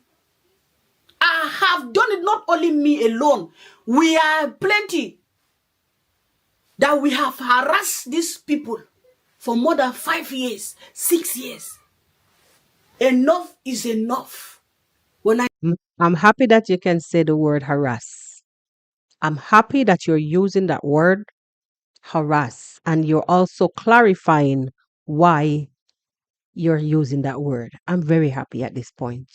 [SPEAKER 2] I have done it, not only me alone. We are plenty that we have harassed these people for more than 5 years, 6 years. Enough is enough. When I
[SPEAKER 1] I'm happy that you can say the word harass. I'm happy that you're using that word harass and you're also clarifying why you're using that word. I'm very happy at this point.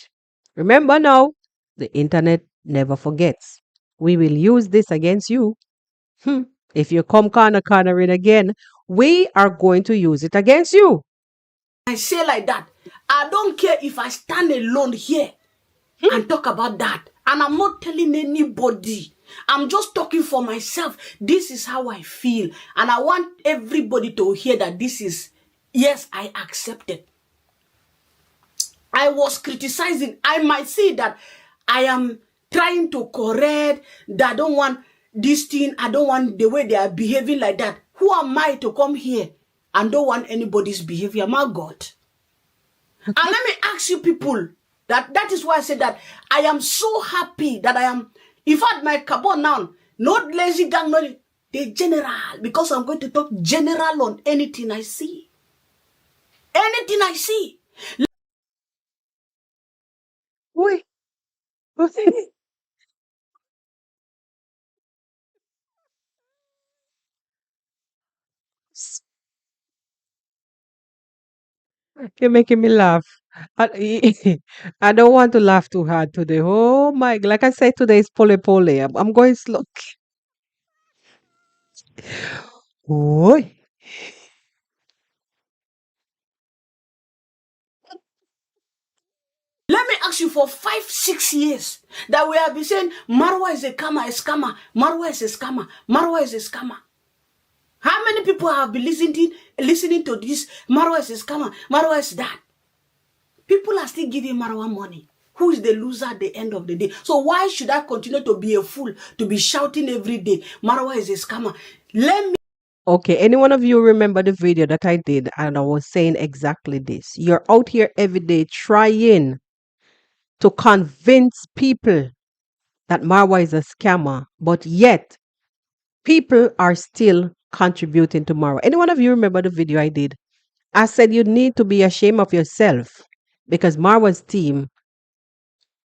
[SPEAKER 1] Remember now, the internet never forgets. We will use this against you. Hmm. If you come cornering again, we are going to use it against you.
[SPEAKER 2] say like that, I don't care if I stand alone here and talk about that. And I'm not telling anybody. I'm just talking for myself. This is how I feel. And I want everybody to hear that this is, yes, I accept it. I was criticizing. I might see that I am trying to correct, that I don't want this thing. I don't want the way they are behaving like that. Who am I to come here and don't want anybody's behavior? My God. And let me ask you people, that is why I said that I am so happy that I am, in fact, my carbon now, not lazy gang, not the general, because I'm going to talk general on anything I see. Anything I see.
[SPEAKER 1] Wait. You're making me laugh. I, I don't want to laugh too hard today. Oh my, like I said, today is pole pole. I'm going slow. Oi.
[SPEAKER 2] Let me ask you, for 5, 6 years that we have been saying Marwa is a scammer, Marwa is a scammer, Marwa is a scammer. How many people have been listening to this? Marwa is a scammer, Marwa is that. People are still giving Marwa money. Who is the loser at the end of the day? So why should I continue to be a fool, to be shouting every day, Marwa is a scammer? Let me.
[SPEAKER 1] Okay, any one of you remember the video that I did and I was saying exactly this? You're out here every day trying to convince people that Marwa is a scammer, but yet people are still contributing to Marwa. Any one of you remember the video I did? I said you need to be ashamed of yourself because Marwa's team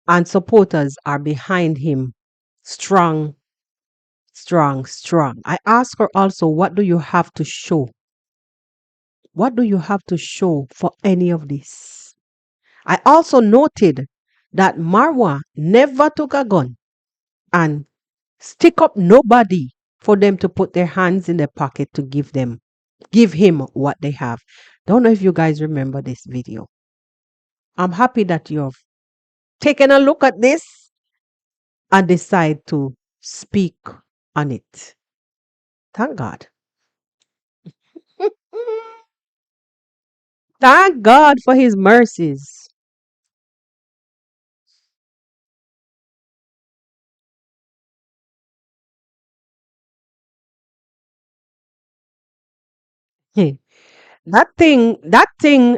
[SPEAKER 1] and supporters are behind him. Strong, strong, strong. I asked her also, what do you have to show? What do you have to show for any of this? I also noted that Marwa never took a gun and stick up nobody for them to put their hands in their pocket to give him what they have. Don't know if you guys remember this video. I'm happy that you've taken a look at this and decide to speak on it. Thank God. Thank God for his mercies. Hmm. That thing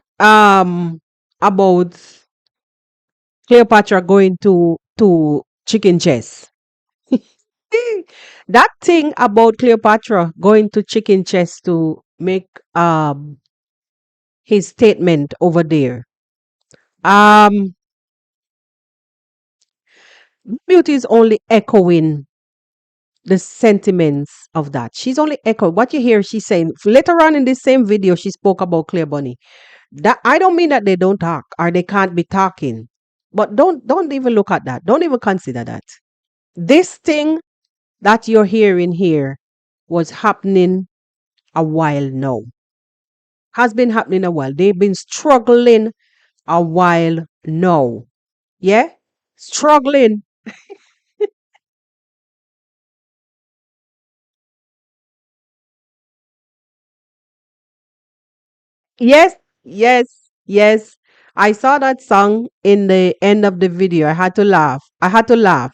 [SPEAKER 1] about Cleopatra going to chicken chess. That thing about Cleopatra going to chicken chess to make his statement over there. Um Beauty is only echoing the sentiments of that. She's only echoing what you hear she's saying. Later on in this same video, she spoke about Clear Bunny. That I don't mean that they don't talk or they can't be talking. But don't even look at that. Don't even consider that. This thing that you're hearing here was happening a while now. Has been happening a while. They've been struggling a while now. Yeah? Struggling. Yes, yes, yes. I saw that song in the end of the video. I had to laugh. I had to laugh.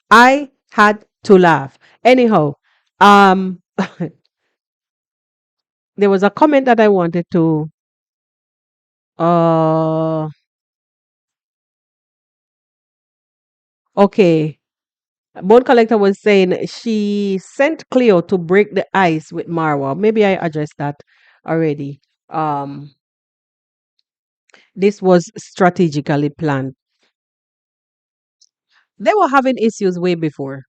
[SPEAKER 1] I had to laugh. Anyhow, um, there was a comment that I wanted to. Uh, okay. Bone Collector was saying she sent Cleo to break the ice with Marwa. Maybe I addressed that already. Um, this was strategically planned. They were having issues way before.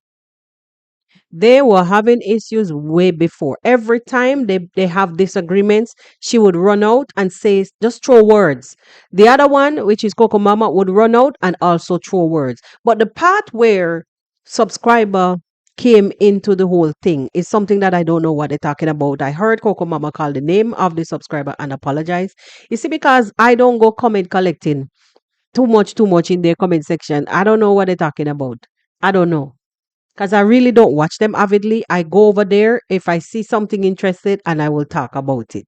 [SPEAKER 1] They were having issues way before. Every time they have disagreements, she would run out and say, just throw words. The other one, which is Cocomama, would run out and also throw words. But the part where subscriber came into the whole thing is something that I don't know what they're talking about. I heard Cocomama call the name of the subscriber and apologize. You see, because I don't go comment collecting too much in their comment section. I don't know what they're talking about. I don't know because I really don't watch them avidly. I go over there if I see something interested and I will talk about it.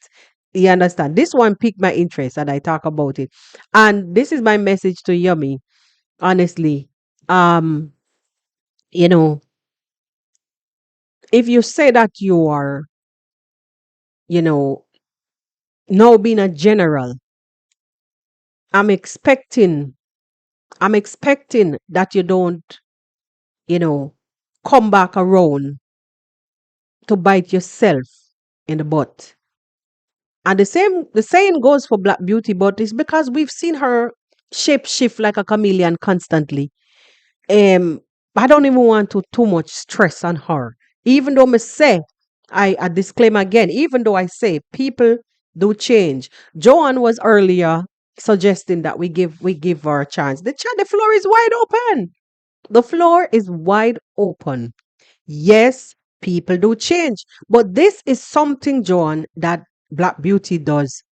[SPEAKER 1] You understand? This one piqued my interest and I talk about it. And this is my message to Yummy. Honestly, um, you know, if you say that you are, you know, now being a general, I'm expecting, I'm expecting that you don't, you know, come back around to bite yourself in the butt. And the saying goes for Black Beauty, but it's because we've seen her shape shift like a chameleon constantly. Um, I don't even want to too much stress on her. Even though me say, I disclaim again, even though I say people do change. Joanne was earlier suggesting that we give her a chance. The floor is wide open. The floor is wide open. Yes, people do change. But this is something, Joan, that Black Beauty does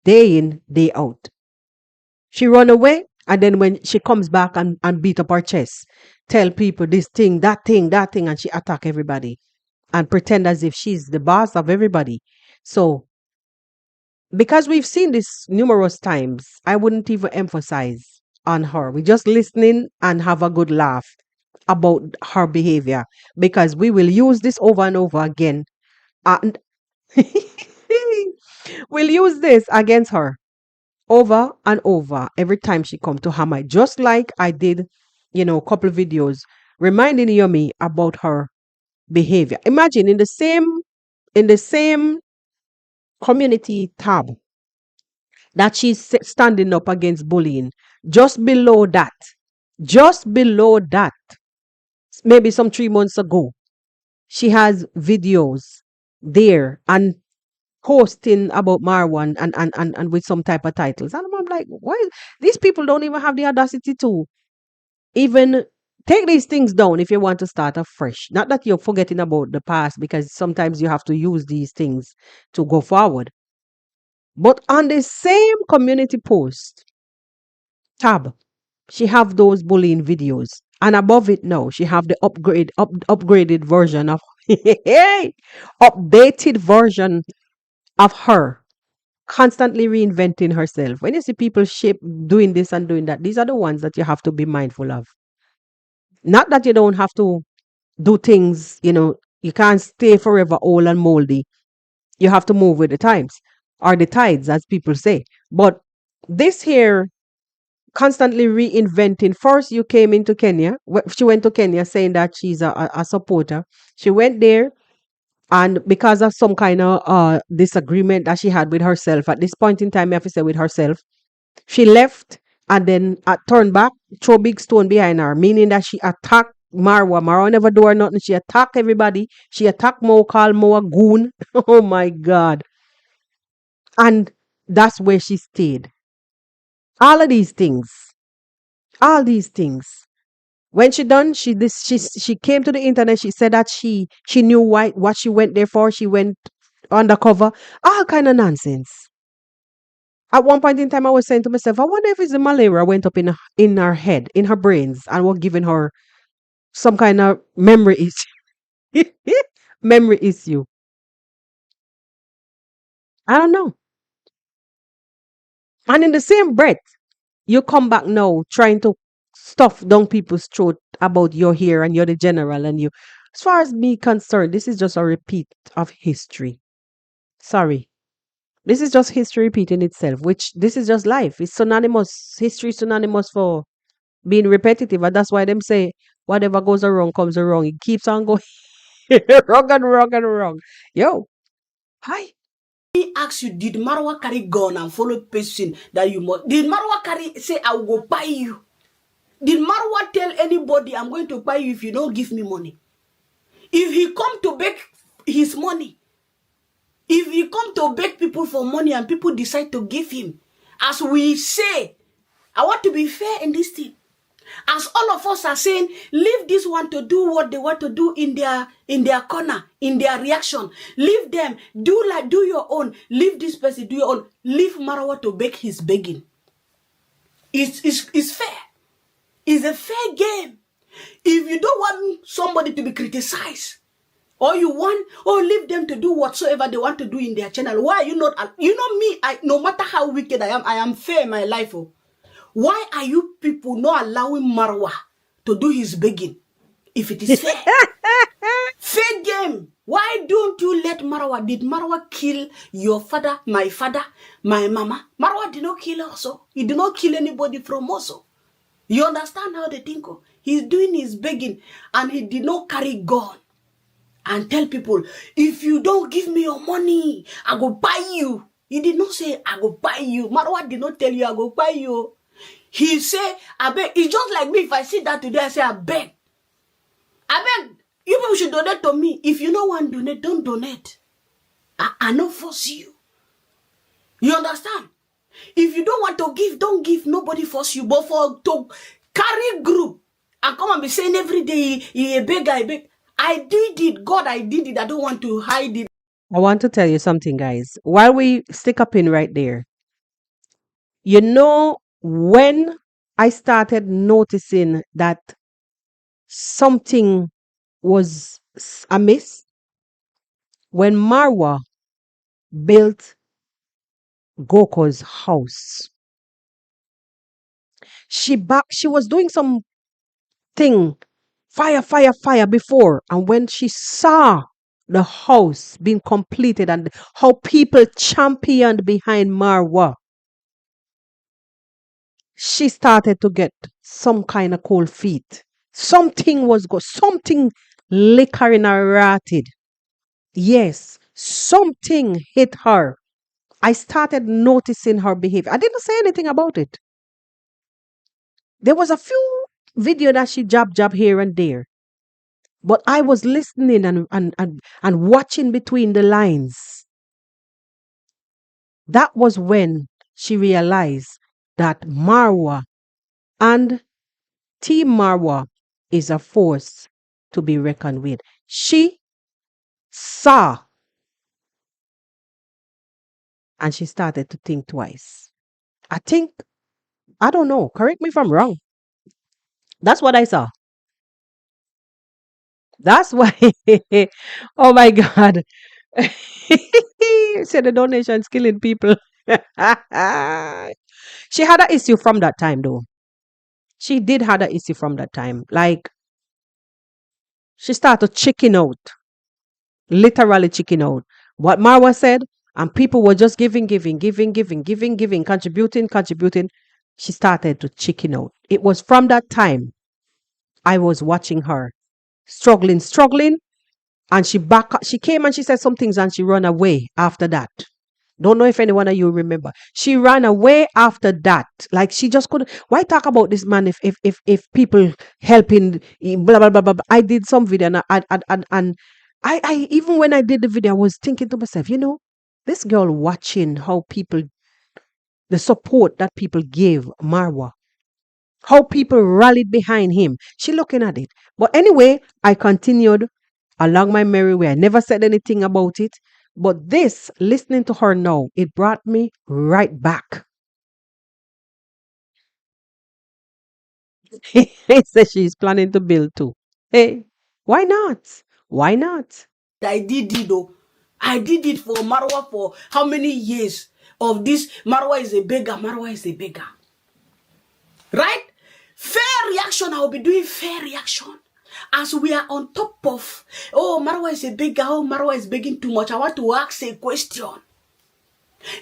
[SPEAKER 1] day in, day out. She run away, and then when she comes back and beat up her chest, tell people this thing, that thing, and she attack everybody and pretend as if she's the boss of everybody. So because we've seen this numerous times, I wouldn't even emphasize on her. We just listening and have a good laugh about her behavior because we will use this over and over again. And we'll use this against her over and over every time she come to Hamai, just like I did, a couple videos reminding Yummy about her behavior. Imagine in the same community tab that she's standing up against bullying. Just below that, maybe some 3 months ago, she has videos there and posting about Marwan and with some type of titles. And I'm like, why? These people don't even have the audacity to even take these things down if you want to start afresh. Not that you're forgetting about the past, because sometimes you have to use these things to go forward. But on the same community post tab, she have those bullying videos. And above it now, she have the upgraded version of updated version of her constantly reinventing herself. When you see people shape doing this and doing that, these are the ones that you have to be mindful of. Not that you don't have to do things, you can't stay forever old and moldy. You have to move with the times or the tides, as people say. But this here, constantly reinventing. First, you came into Kenya. She went to Kenya saying that she's a supporter. She went there, and because of some kind of disagreement that she had with herself at this point in time, I have to say with herself, she left and then turned back, throw big stone behind her, meaning that she attacked Marwa. Marwa never do her nothing. She attacked everybody. She attacked Mo, called Mo a goon. Oh my God. And that's where she stayed. All of these things, all these things. When she done, she came to the internet. She said that she knew what she went there for. She went undercover. All kind of nonsense. At one point in time, I was saying to myself, I wonder if it's the malaria went up in her head, in her brains, and was giving her some kind of memory issue. Memory issue. I don't know. And in the same breath, you come back now trying to stuff down people's throat about you're here and you're the general and you. As far as me concerned, this is just a repeat of history. Sorry. This is just history repeating itself, which this is just life. It's synonymous. History is synonymous for being repetitive. And that's why them say whatever goes wrong comes wrong. It keeps on going wrong and wrong and wrong. Yo, hi.
[SPEAKER 2] Me ask you, did Marwa carry gun and follow person that you must? Did Marwa carry say I will go buy you? Did Marwa tell anybody I'm going to buy you if you don't give me money? If he come to beg his money, if he come to beg people for money and people decide to give him, as we say, I want to be fair in this thing. As all of us are saying, leave this one to do what they want to do in their corner, in their reaction. Leave them. Do your own. Leave this person, do your own. Leave Marwa to beg his begging. It's fair. It's a fair game. If you don't want somebody to be criticized, or you want, or leave them to do whatsoever they want to do in their channel, why are you not? You know me, no matter how wicked I am fair in my life. Oh. Why are you people not allowing Marwa to do his begging? If it is fair. Fair game. Why don't you let Marwa? Did Marwa kill your father, my mama? Marwa did not kill also. He did not kill anybody from also. You understand how they think? Oh? He's doing his begging and he did not carry gun and tell people, if you don't give me your money, I go buy you. He did not say, I go buy you. Marwa did not tell you, I go buy you. He say, I beg. It's just like me. If I see that today, I say, I beg. I beg. You people should donate to me. If you don't want to donate, don't donate. I not force you. You understand? If you don't want to give, don't give. Nobody force you. But for to carry group and come and be saying every day, he beg, I beg. I did it. God, I did it. I don't want to hide it.
[SPEAKER 1] I want to tell you something, guys. While we stick a pin right there, you know, when I started noticing that something was amiss, when Marwa built Goko's house, she was doing some thing, fire before, and when she saw the house being completed and how people championed behind Marwa, she started to get some kind of cold feet. Something liquor in her rotted. Yes, something hit her. I started noticing her behavior. I didn't say anything about it. There was a few video that she jab here and there, but I was listening and watching between the lines. That was when she realized that Marwa and Team Marwa is a force to be reckoned with. She saw and she started to think twice. I think, I don't know, correct me if I'm wrong. That's what I saw. That's why, oh my God. Said the donation's killing people. She had an issue from that time, though. She did had an issue from that time. Like, she started chicken out, literally chicken out. What Marwa said, and people were just giving, contributing. She started to chicken out. It was from that time I was watching her struggling, and she came and she said some things and she ran away after that. Don't know if anyone of you remember. She ran away after that. Like, she just couldn't. Why talk about this man if people helping, blah blah blah blah. I did some video, and I even when I did the video, I was thinking to myself, this girl watching how people, the support that people gave Marwa, how people rallied behind him. She looking at it. But anyway, I continued along my merry way. I never said anything about it. But this, listening to her now, it brought me right back. He says she's planning to build too. Hey, why not? Why not?
[SPEAKER 2] I did it though. I did it for Marwa for how many years of this? Marwa is a beggar. Marwa is a beggar. Right? Fair reaction. I will be doing fair reaction. As we are on top of, oh, Marwa is a beggar. Oh, Marwa is begging too much. I want to ask a question.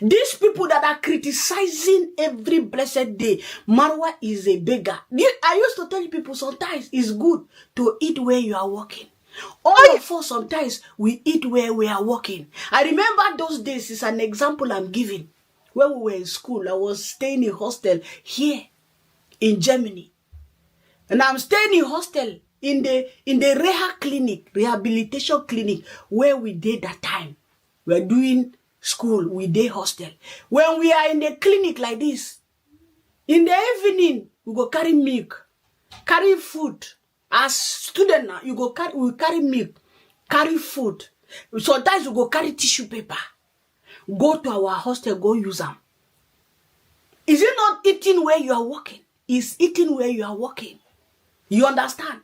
[SPEAKER 2] These people that are criticizing every blessed day, Marwa is a beggar. I used to tell people sometimes it's good to eat where you are working. All of us sometimes we eat where we are working. I remember those days. It's an example I'm giving. When we were in school, I was staying in hostel here in Germany, and I'm staying in hostel in the Reha clinic, rehabilitation clinic, where we did that time. We're doing school, we did hostel. When we are in the clinic like this, in the evening, we go carry milk, carry food. As student now, we carry milk, carry food. Sometimes we go carry tissue paper, go to our hostel, go use them. Is it not eating where you are working? It's eating where you are working. You understand?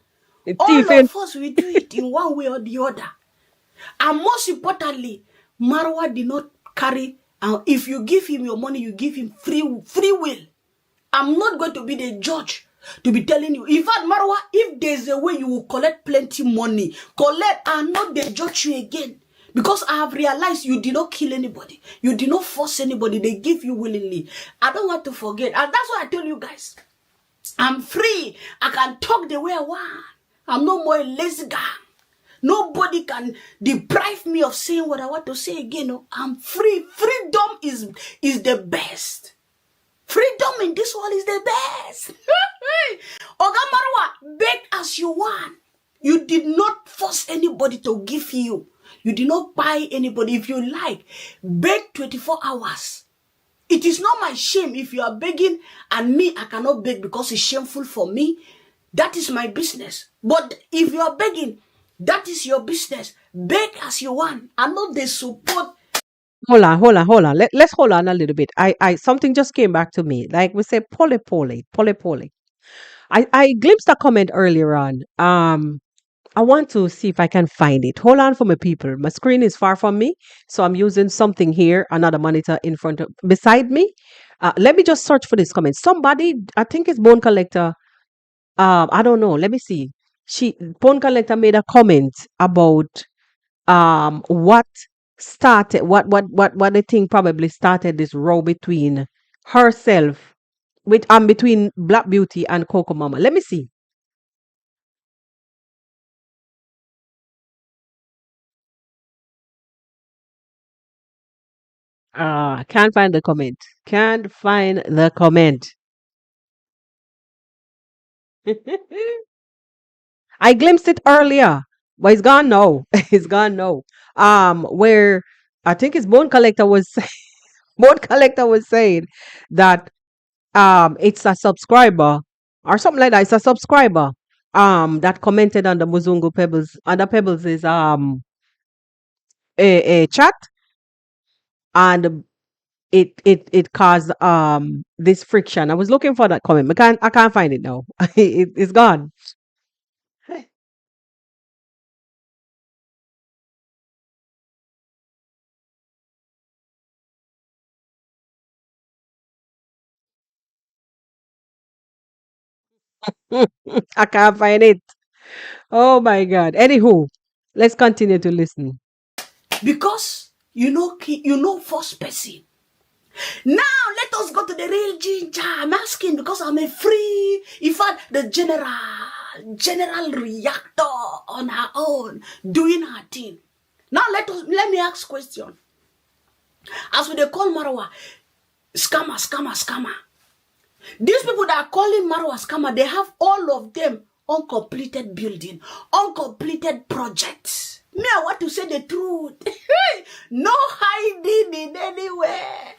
[SPEAKER 2] All of us, we do it in one way or the other. And most importantly, Marwa did not carry, if you give him your money, you give him free will. I'm not going to be the judge to be telling you. In fact, Marwa, if there's a way you will collect plenty money, collect and not the judge you again. Because I have realized you did not kill anybody. You did not force anybody. They give you willingly. I don't want to forget. And that's why I tell you guys, I'm free. I can talk the way I want. I'm no more a lazy guy. Nobody can deprive me of saying what I want to say again. No, I'm free. Freedom is the best. Freedom in this world is the best. Oga Marwa, beg as you want. You did not force anybody to give you. You did not buy anybody. If you like, beg 24 hours. It is not my shame if you are begging and me, I cannot beg because it's shameful for me. That is my business. But if you are begging, that is your business. Beg as you want. And not the support.
[SPEAKER 1] Hold on. Let's hold on a little bit. I something just came back to me. Like we say, pole. I glimpsed a comment earlier on. I want to see if I can find it. Hold on for my people. My screen is far from me, so I'm using something here, another monitor in front of beside me. Let me just search for this comment. Somebody, I think it's Bone Collector. I don't know. Let me see. Bone Collector made a comment about what started what the thing probably started this row between herself between Black Beauty and Cocomama. Let me see. Can't find the comment. Can't find the comment. I glimpsed it earlier, but it's gone now. It's gone now. Where I think it's Bone Collector was Bone Collector was saying that it's a subscriber or something like that. It's a subscriber that commented on the Muzungu Pebbles. And the Pebbles is a chat, and it caused this friction. I was looking for that comment. I can't find it now. It's gone. I can't find it. Oh my God. Anywho, let's continue to listen.
[SPEAKER 2] Because first person. Now let us go to the real ginger. I'm asking because I'm a free. In fact, the general reactor on her own, doing her thing. Now let me ask question. As we they call Marwa, scammer, scammer, scammer. These people that are calling Marwa scammer, they have all of them uncompleted building, uncompleted projects. Me, I want to say the truth. No hiding in anywhere.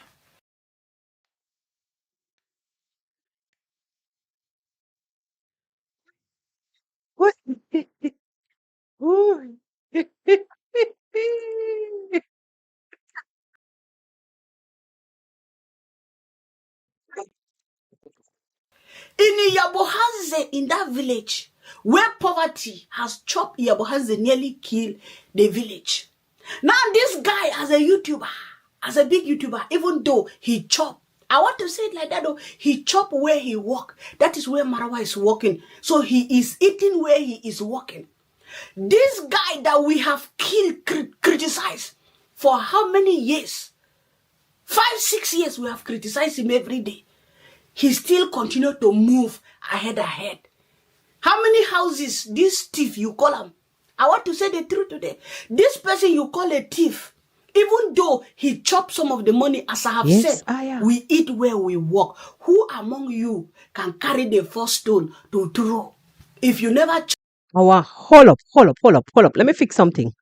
[SPEAKER 1] What? Ooh.
[SPEAKER 2] In Yabohanze, in that village, where poverty has chopped Yabohanze, nearly killed the village. Now this guy, as a YouTuber, as a big YouTuber, even though he chopped, I want to say it like that though, he chopped where he walk. That is where Marawa is walking. So he is eating where he is walking. This guy that we have killed, criticized for how many years? 5-6 years we have criticized him every day. He still continue to move ahead. How many houses this thief you call him? I want to say the truth today. This person you call a thief, even though he chopped some of the money, as I have said, we eat where we walk. Who among you can carry the first stone to throw? If you never
[SPEAKER 1] Hold up. Let me fix something.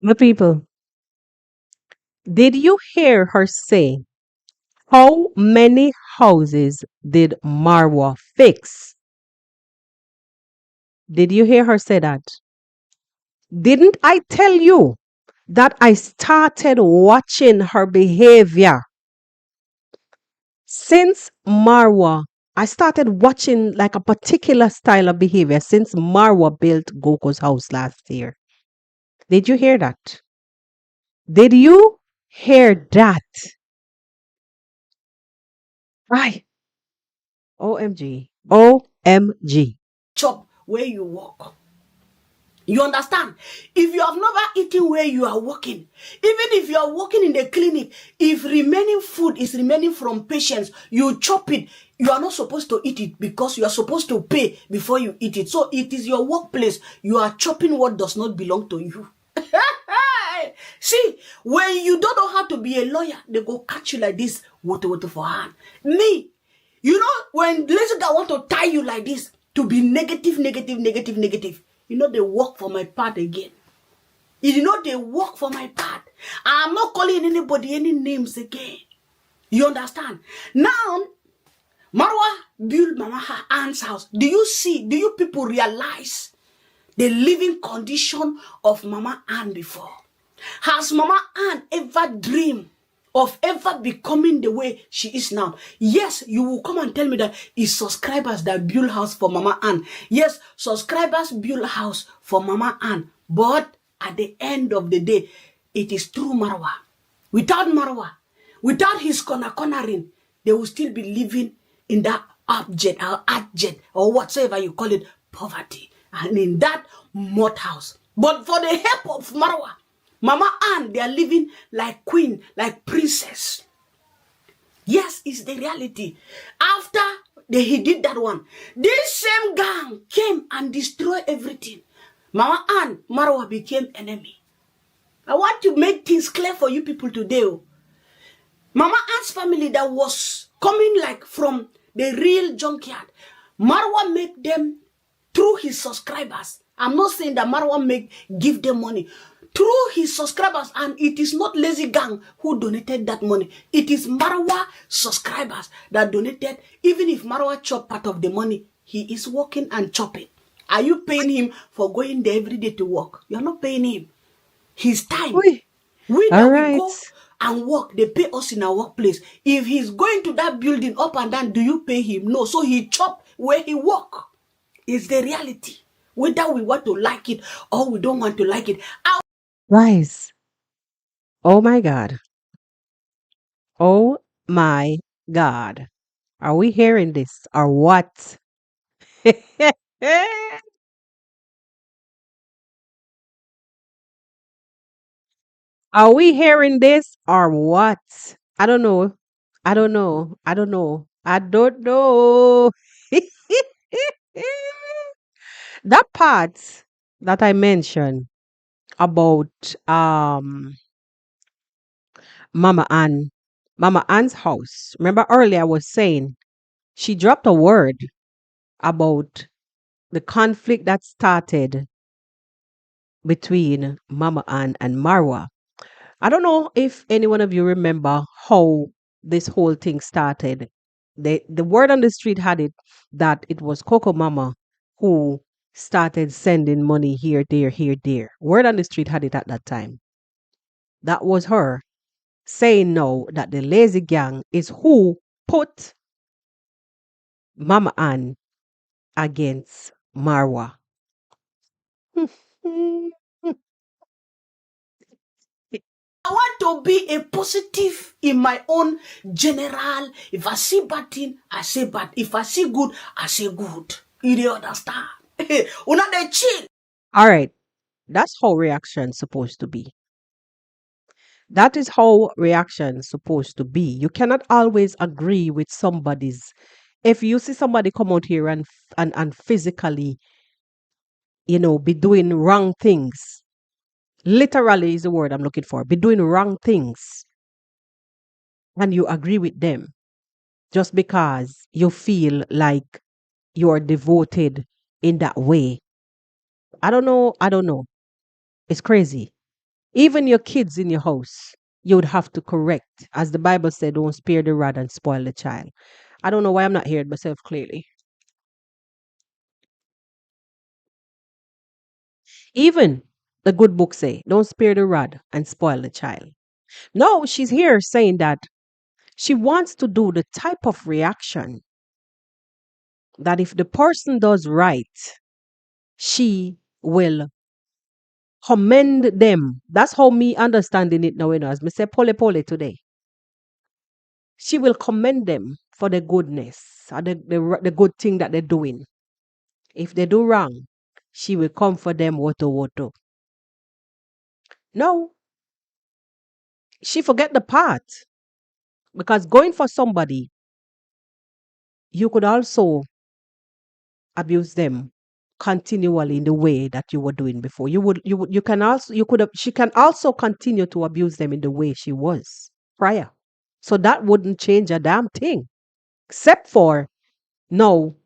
[SPEAKER 1] The people, did you hear her say how many houses did Marwa fix? Did you hear her say that? Didn't I tell you that I started watching her behavior since Marwa? I started watching like a particular style of behavior since Marwa built Goko's house last year. Did you hear that? Did you hear that? Right. OMG. OMG.
[SPEAKER 2] chop where you walk. You understand? If you have never eaten where you are walking, even if you are working in the clinic, if remaining food is remaining from patients, you chop it. You are not supposed to eat it because you are supposed to pay before you eat it. So it is your workplace. You are chopping what does not belong to you. See, when you don't know how to be a lawyer, they go catch you like this, water for hand. Me, you know, when lazy guy want to tie you like this, to be negative, you know, they work for my part again. You know, they work for my part. I'm not calling anybody any names again. You understand? Now, Marwa built Mama her aunt's house. Do you people realize the living condition of Mama Ann before? Has Mama Ann ever dreamed of ever becoming the way she is now? Yes, you will come and tell me that it's subscribers that build house for Mama Ann. Yes, subscribers build house for Mama Ann. But at the end of the day, it is through Marwa. Without Marwa, without his cornering, they will still be living in that abject or whatsoever you call it, poverty. and in that mud house. But for the help of Marwa, Mama Ann, they are living like queen, like princess. Yes, it's the reality. After he did that one, this same gang came and destroyed everything. Mama Ann, Marwa became enemy. I want to make things clear for you people today. Mama Ann's family that was coming like from the real junkyard, Marwa make them through his subscribers. I'm not saying that Marwa give them money. Through his subscribers, and it is not Lazy Gang who donated that money. It is Marwa subscribers that donated. Even if Marwa chop part of the money, he is working and chopping. Are you paying him for going there every day to work? You're not paying him. His time.
[SPEAKER 1] Oi.
[SPEAKER 2] We
[SPEAKER 1] All
[SPEAKER 2] that we
[SPEAKER 1] right.
[SPEAKER 2] go and work, they pay us in our workplace. If he's going to that building up and down, do you pay him? No. So he chop where he work. It's the reality. Whether we want to like it or we don't want to like it.
[SPEAKER 1] Guys. Oh my God. Oh my God. Are we hearing this or what? Are we hearing this or what? I don't know. I don't know. I don't know. I don't know. That part that I mentioned about Mama Ann, Mama Ann's house. Remember earlier I was saying she dropped a word about the conflict that started between Mama Ann and Marwa. I don't know if any one of you remember how this whole thing started. The word on the street had it that it was Cocomama who started sending money here, there, here, there. Word on the street had it at that time. That was her saying no that the lazy gang is who put Mama Ann against Marwa.
[SPEAKER 2] I want to be a positive in my own general. If I see bad thing, I say bad. If I see good, I say good. You do understand? Una dey chill.
[SPEAKER 1] All right, that's how reaction's supposed to be. That is how reaction's supposed to be. You cannot always agree with somebody's. If you see somebody come out here and physically, be doing wrong things, literally is the word I'm looking for, be doing wrong things, and you agree with them just because you feel like you're devoted in that way. I don't know. I don't know. It's crazy. Even your kids in your house, you would have to correct. As the Bible said, don't spare the rod and spoil the child. I don't know why I'm not hearing myself clearly. Even the good book say, don't spare the rod and spoil the child. No, she's here saying that she wants to do the type of reaction that if the person does right, she will commend them. That's how me understanding it now, as me say pole pole today. She will commend them for the goodness or the good thing that they're doing. If they do wrong, she will come for them woto woto. No, she forget the part because going for somebody, you could also abuse them continually in the way that you were doing before. You can also you could have she can also continue to abuse them in the way she was prior. So that wouldn't change a damn thing. Except for no,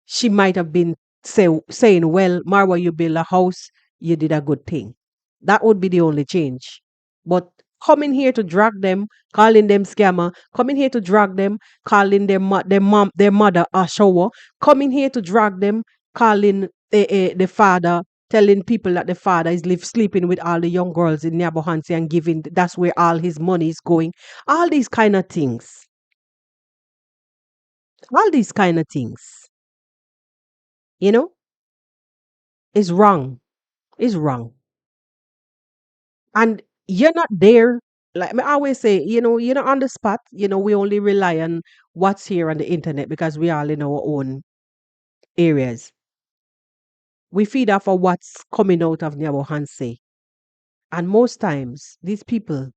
[SPEAKER 1] she might have been saying, well, Marwa, you build a house, you did a good thing. That would be the only change. But coming here to drag them, calling them scammer, coming here to drag them, calling their mother a shower, coming here to drag them, calling the father, telling people that the father is sleeping with all the young girls in Nyabohansi and giving, that's where all his money is going. All these kind of things. All these kind of things. You know, is wrong. Is wrong. And you're not there. Like I always say, you're not on the spot. We only rely on what's here on the internet because we all in our own areas. We feed off of what's coming out of Nyabohanse. And most times, these people,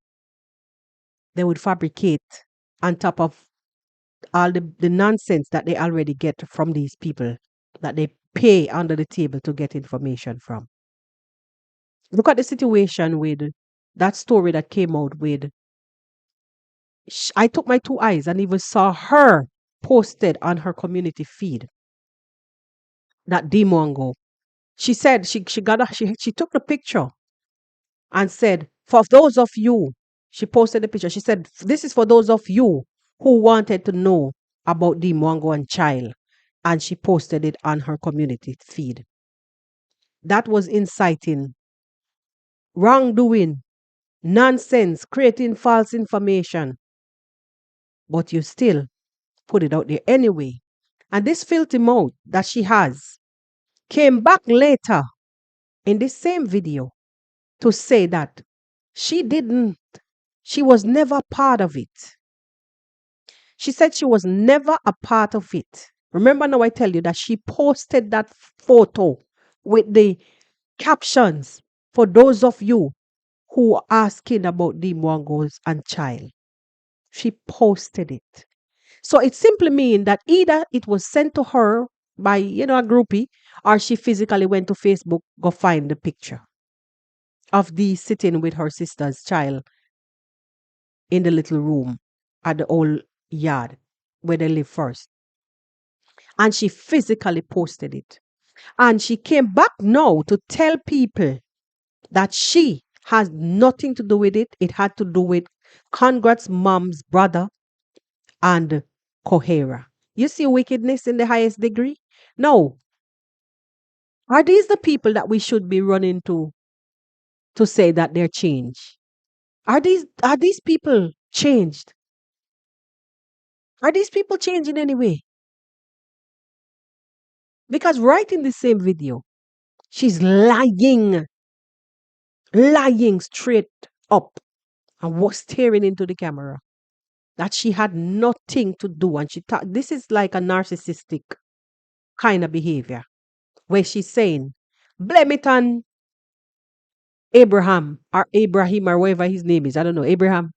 [SPEAKER 1] they would fabricate on top of all the nonsense that they already get from these people that they pay under the table to get information from. Look at the situation with that story that came out with. I took my two eyes and even saw her posted on her community feed that Dimongo. She said she took the picture and said, for those of you, she posted the picture. She said, this is for those of you who wanted to know about Dimongo and child. And she posted it on her community feed. That was inciting wrongdoing, nonsense, creating false information. But you still put it out there anyway. And this filthy mouth that she has came back later in this same video to say that she was never part of it. She said she was never a part of it. Remember now I tell you that she posted that photo with the captions for those of you who are asking about the Mwangos and child. She posted it. So it simply means that either it was sent to her by, a groupie, or she physically went to Facebook, go find the picture of the sitting with her sister's child in the little room at the old yard where they live first. And she physically posted it. And she came back now to tell people that she has nothing to do with it. It had to do with Congrats mom's brother and Kohera. You see wickedness in the highest degree? No. Are these the people that we should be running to say that they're changed? Are these people changed? Are these people changed in any way? Because right in the same video, she's lying straight up and was staring into the camera that she had nothing to do. And she thought this is like a narcissistic kind of behavior where she's saying, blame it on Abraham or Ibrahim or whatever his name is. I don't know, Abraham.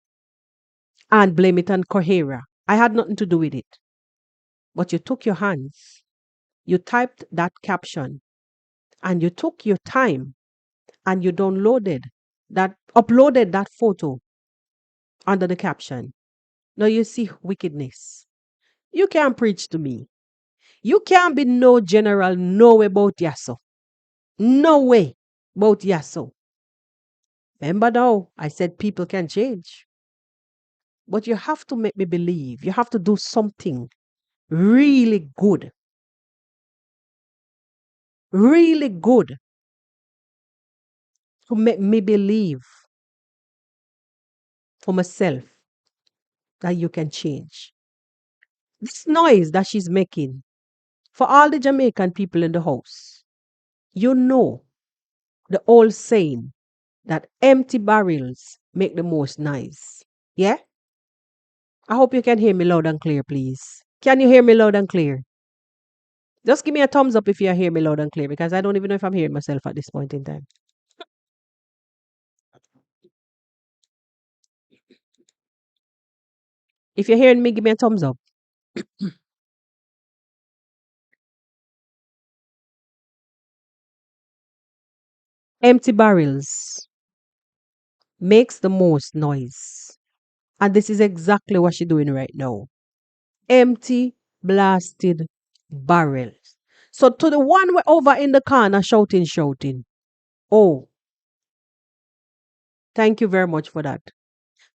[SPEAKER 1] And blame it on Kohera. I had nothing to do with it. But you took your hands, you typed that caption, and you took your time and you uploaded that photo under the caption. Now you see wickedness. You can't preach to me. You can't be no general, no way about Yasso. No way about Yasso. Remember now, I said people can change. But you have to make me believe. You have to do something really good. Really good to make me believe for myself that you can change. This noise that she's making for all the Jamaican people in the house, you know the old saying that empty barrels make the most noise. Yeah? I hope you can hear me loud and clear, please. Can you hear me loud and clear? Just give me a thumbs up if you hear me loud and clear because I don't even know if I'm hearing myself at this point in time. If you're hearing me, give me a thumbs up. Empty barrels makes the most noise. And this is exactly what she's doing right now. Empty, blasted barrels. So to the one way over in the corner shouting. Oh, thank you very much for that.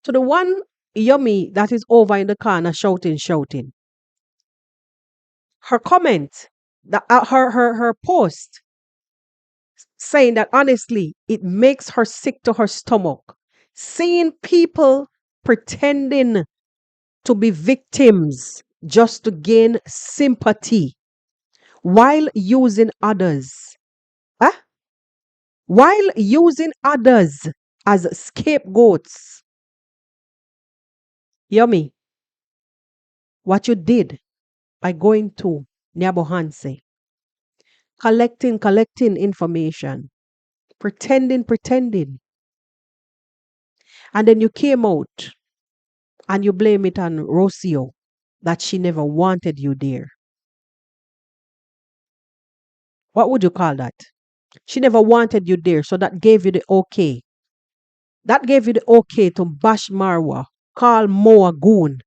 [SPEAKER 1] To the one yummy that is over in the corner shouting. Her comment, her post saying that honestly, it makes her sick to her stomach. Seeing people pretending to be victims just to gain sympathy while using others. Huh? While using others as scapegoats. Yummy, what you did by going to Nyabohanse collecting information, pretending. And then you came out and you blame it on Rocio that she never wanted you there. What would you call that? She never wanted you there, so that gave you the okay. That gave you the okay to bash Marwa, call Mo a goon,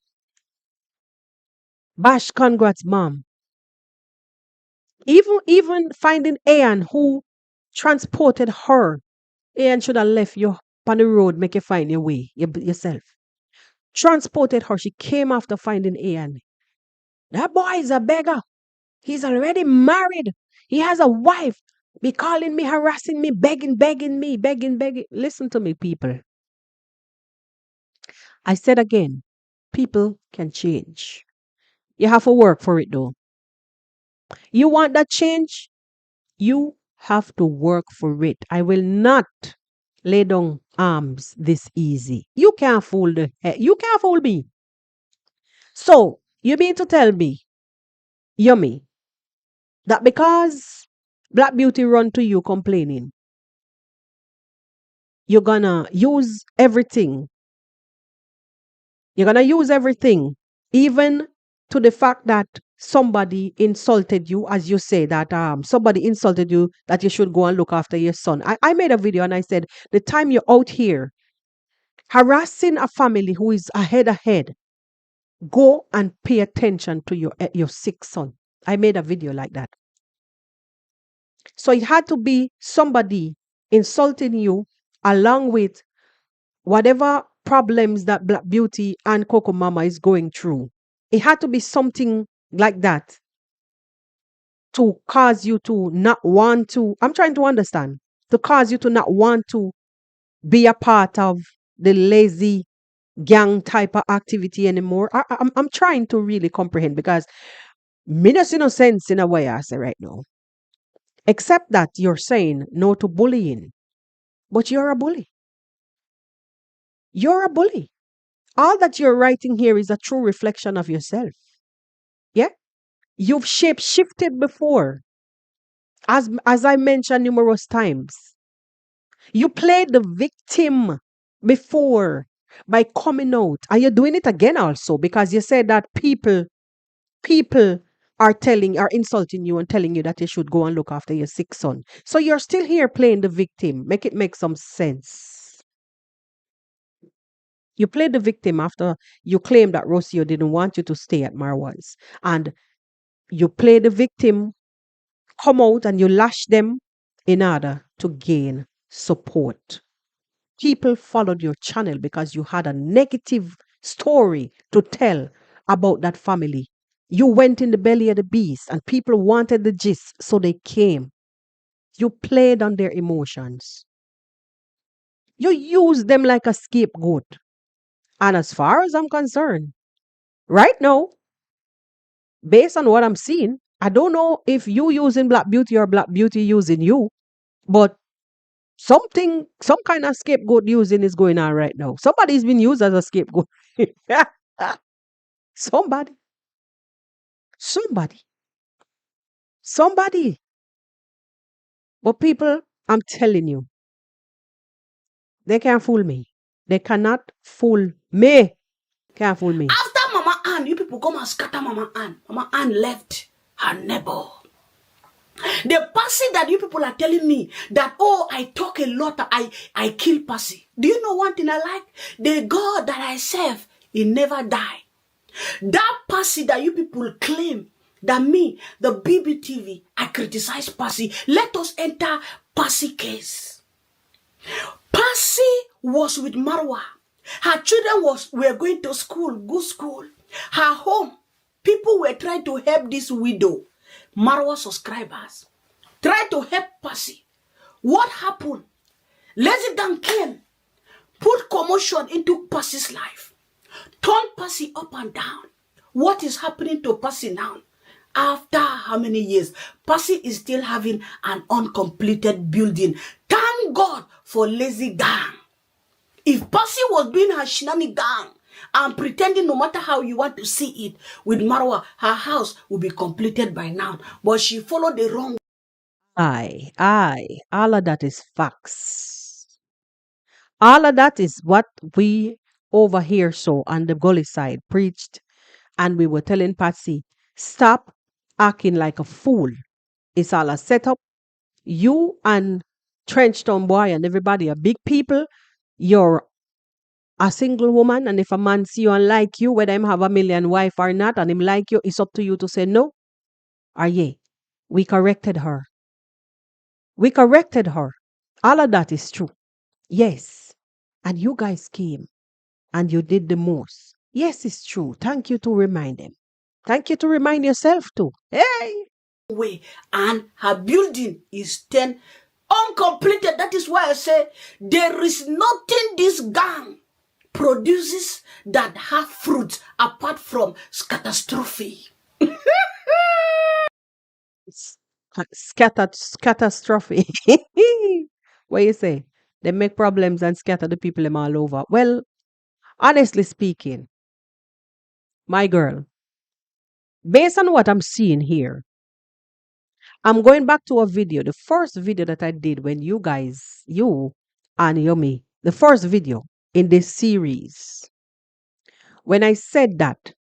[SPEAKER 1] bash congrats mom. Even finding Ayan who transported her. Ayan should have left you on the road, make you find your way yourself. Transported her. She came after finding Ayan. That boy is a beggar. He's already married. He has a wife. Be calling me, harassing me, begging me, begging. Listen to me, people. I said again, people can change. You have to work for it though. You want that change? You have to work for it. I will not lay down arms this easy. You can't fool you can't fool me. So you mean to tell me, Yummy, that because Black Beauty run to you complaining, you're gonna use everything. You're gonna use everything, even to the fact that somebody insulted you, as you say that somebody insulted you that you should go and look after your son. I made a video and I said the time you're out here harassing a family who is ahead, go and pay attention to your sick son. I made a video like that. So it had to be somebody insulting you along with whatever problems that Black Beauty and Cocomama is going through. It had to be something like that to cause you to not want to. I'm trying to understand. To cause you to not want to be a part of the lazy gang type of activity anymore. I'm trying to really comprehend because me no see no sense in a way I say right now. Except that you're saying no to bullying. But you're a bully. You're a bully. All that you're writing here is a true reflection of yourself. Yeah? You've shape shifted before. As I mentioned numerous times. You played the victim before by coming out. Are you doing it again also? Because you said that people are insulting you and telling you that you should go and look after your sick son. So you're still here playing the victim. Make it make some sense. You played the victim after you claimed that Rocio didn't want you to stay at Marwa's. And you play the victim, come out and you lash them in order to gain support. People followed your channel because you had a negative story to tell about that family. You went in the belly of the beast and people wanted the gist, so they came. You played on their emotions. You used them like a scapegoat. And as far as I'm concerned, right now, based on what I'm seeing, I don't know if you using Black Beauty or Black Beauty using you, but some kind of scapegoat using is going on right now. Somebody's been used as a scapegoat. Somebody. Somebody. Somebody. But people, I'm telling you, they can't fool me. They cannot fool me. Can't fool me.
[SPEAKER 2] After Mama Ann, you people come and scatter Mama Ann. Mama Ann left her neighbor. The Passy that you people are telling me that, oh, I talk a lot, I kill Passy. Do you know one thing I like? The God that I serve, he never die. That Passy that you people claim that me, the BBTV, I criticize Passy. Let us enter Passy case. Passy was with Marwa. Her children were going to school, good school. Her home, people were trying to help this widow. Marwa subscribers try to help Passy. What happened? Lazy Dan came, put commotion into Passy's life, turn Passy up and down. What is happening to Passy now? After how many years? Passy is still having an uncompleted building. Thank God for Lazy Gang. If Passy was doing her shenanigan and pretending no matter how you want to see it with Marwa, her house will be completed by now. But she followed the wrong
[SPEAKER 1] all of that is facts. All of that is what we over here so on the gully side preached, and we were telling Patsy, stop acting like a fool. It's all a setup. You and Trenchtown boy and everybody are big people. You're a single woman, and if a man see you and like you, whether him have a million wife or not, and him like you, it's up to you to say no or yay. We corrected her. We corrected her. All of that is true. Yes. And you guys came and you did the most. Yes, it's true. Thank you to remind them. Thank you to remind yourself too. Hey.
[SPEAKER 2] Way, and her building is 10 uncompleted. That is why I say there is nothing this gang produces that have fruit apart from catastrophe.
[SPEAKER 1] It's catastrophe. What you say? They make problems and scatter the people them all over. Well, honestly speaking, my girl, based on what I'm seeing here, I'm going back to a video, the first video that I did when you guys, you and Yummy, the first video in this series. When I said that,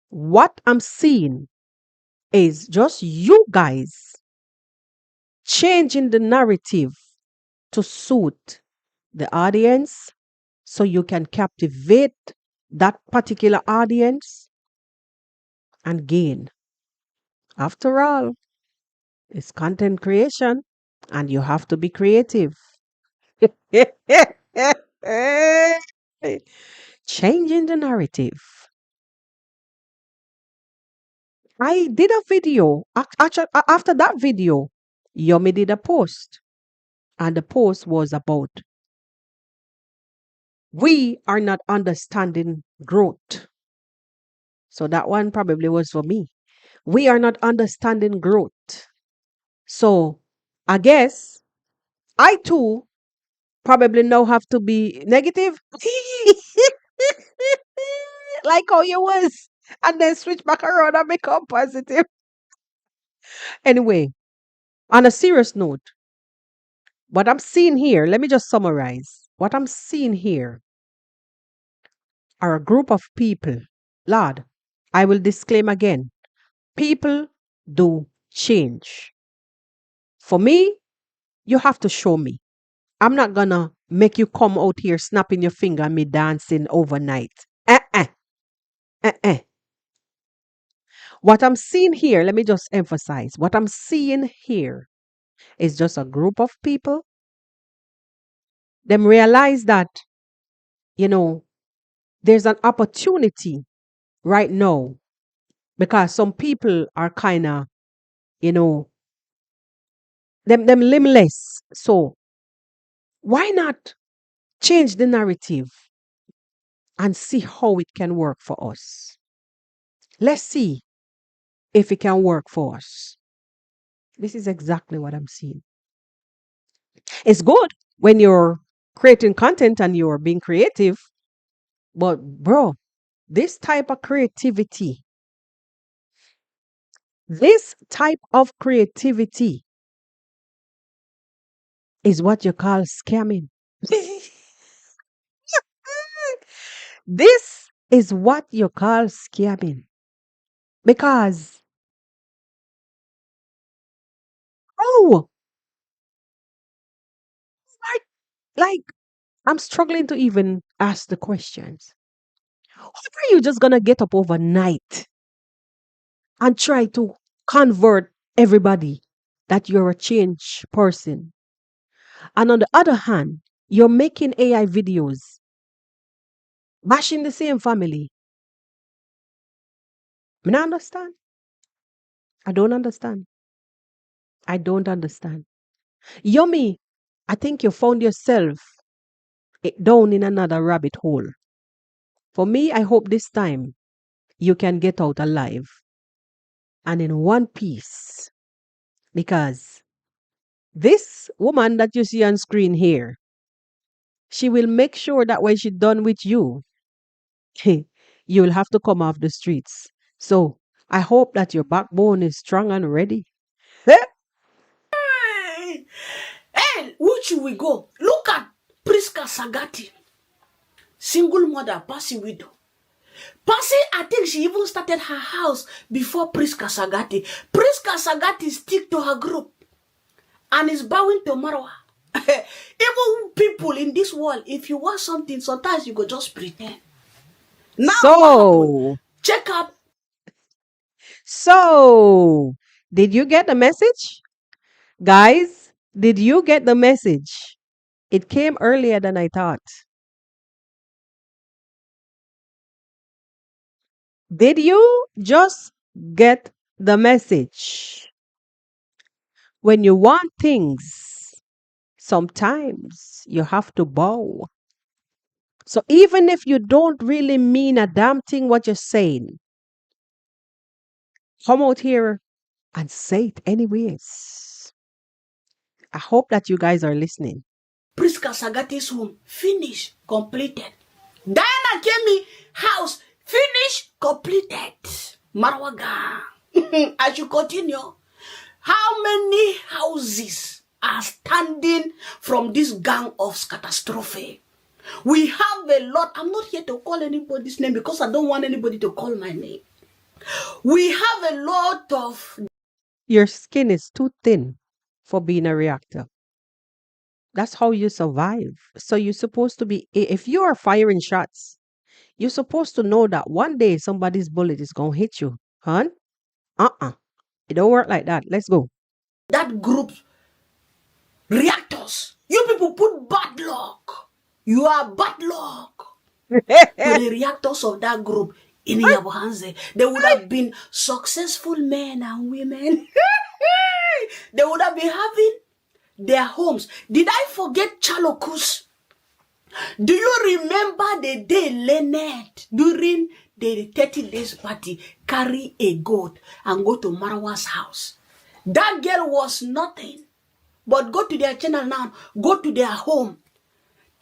[SPEAKER 1] what I'm seeing is just you guys changing the narrative to suit the audience so you can captivate that particular audience and gain. After all, it's content creation and you have to be creative. Changing the narrative. I did a video. Actually, after that video, Yomi did a post. And the post was about we are not understanding growth. So that one probably was for me. We are not understanding growth. So I guess I too probably now have to be negative. Like how you was. And then switch back around and become positive. Anyway, on a serious note, what I'm seeing here, let me just summarize. What I'm seeing here are a group of people. Lord, I will disclaim again. People do change. For me, you have to show me. I'm not gonna make you come out here snapping your finger and me dancing overnight. Uh-uh. Uh-uh. What I'm seeing here, let me just emphasize. What I'm seeing here is just a group of people. Them realize that, you know, there's an opportunity right now because some people are kind of, you know, them limitless. So why not change the narrative and see how it can work for us? Let's see if it can work for us. This is exactly what I'm seeing. It's good when you're creating content and you're being creative, but bro, this type of creativity, this type of creativity is what you call scamming. This is what you call scamming. Because, oh, like, like, I'm struggling to even ask the questions. How are you just gonna get up overnight and try to convert everybody that you're a change person? And on the other hand, you're making AI videos, bashing the same family. I don't understand. I don't understand. I don't understand. Yummy, I think you found yourself down in another rabbit hole. For me, I hope this time you can get out alive and in one piece because this woman that you see on screen here, she will make sure that when she's done with you, you will have to come off the streets. So I hope that your backbone is strong and ready.
[SPEAKER 2] Hey, which we go? Look at Priska Sagati, single mother, passing widow. Percy, I think she even started her house before Priska Sagati. Priska Sagati stick to her group and is bowing to Marwa. Even people in this world, if you want something, sometimes you go just pretend. Now what happened?
[SPEAKER 1] So,
[SPEAKER 2] Check out.
[SPEAKER 1] so, did you get the message? Guys, did you get the message? It came earlier than I thought. Did you just get the message? When you want things, sometimes you have to bow. So even if you don't really mean a damn thing what you're saying, come out here and say it anyways. I hope that you guys are listening.
[SPEAKER 2] Priska Sagati's home, finish, completed. Diana Kemi house, finish, completed. Marwaga. I should continue. How many houses are standing from this gang of catastrophe? We have a lot. I'm not here to call anybody's name because I don't want anybody to call my name. We have a lot of.
[SPEAKER 1] Your skin is too thin for being a reactor. That's how you survive. So you're supposed to be, if you are firing shots, you're supposed to know that one day somebody's bullet is going to hit you. Huh? Uh-uh. It don't work like that. Let's go.
[SPEAKER 2] That group reactors. You people put bad luck. You are bad luck to the reactors of that group in Yabohanze. They would have been successful men and women. They would have been having their homes. Did I forget Chalokus? Do you remember the day Lynette, during the 30 days party, carry a goat and go to Marwa's house? That girl was nothing. But go to their channel now. Go to their home.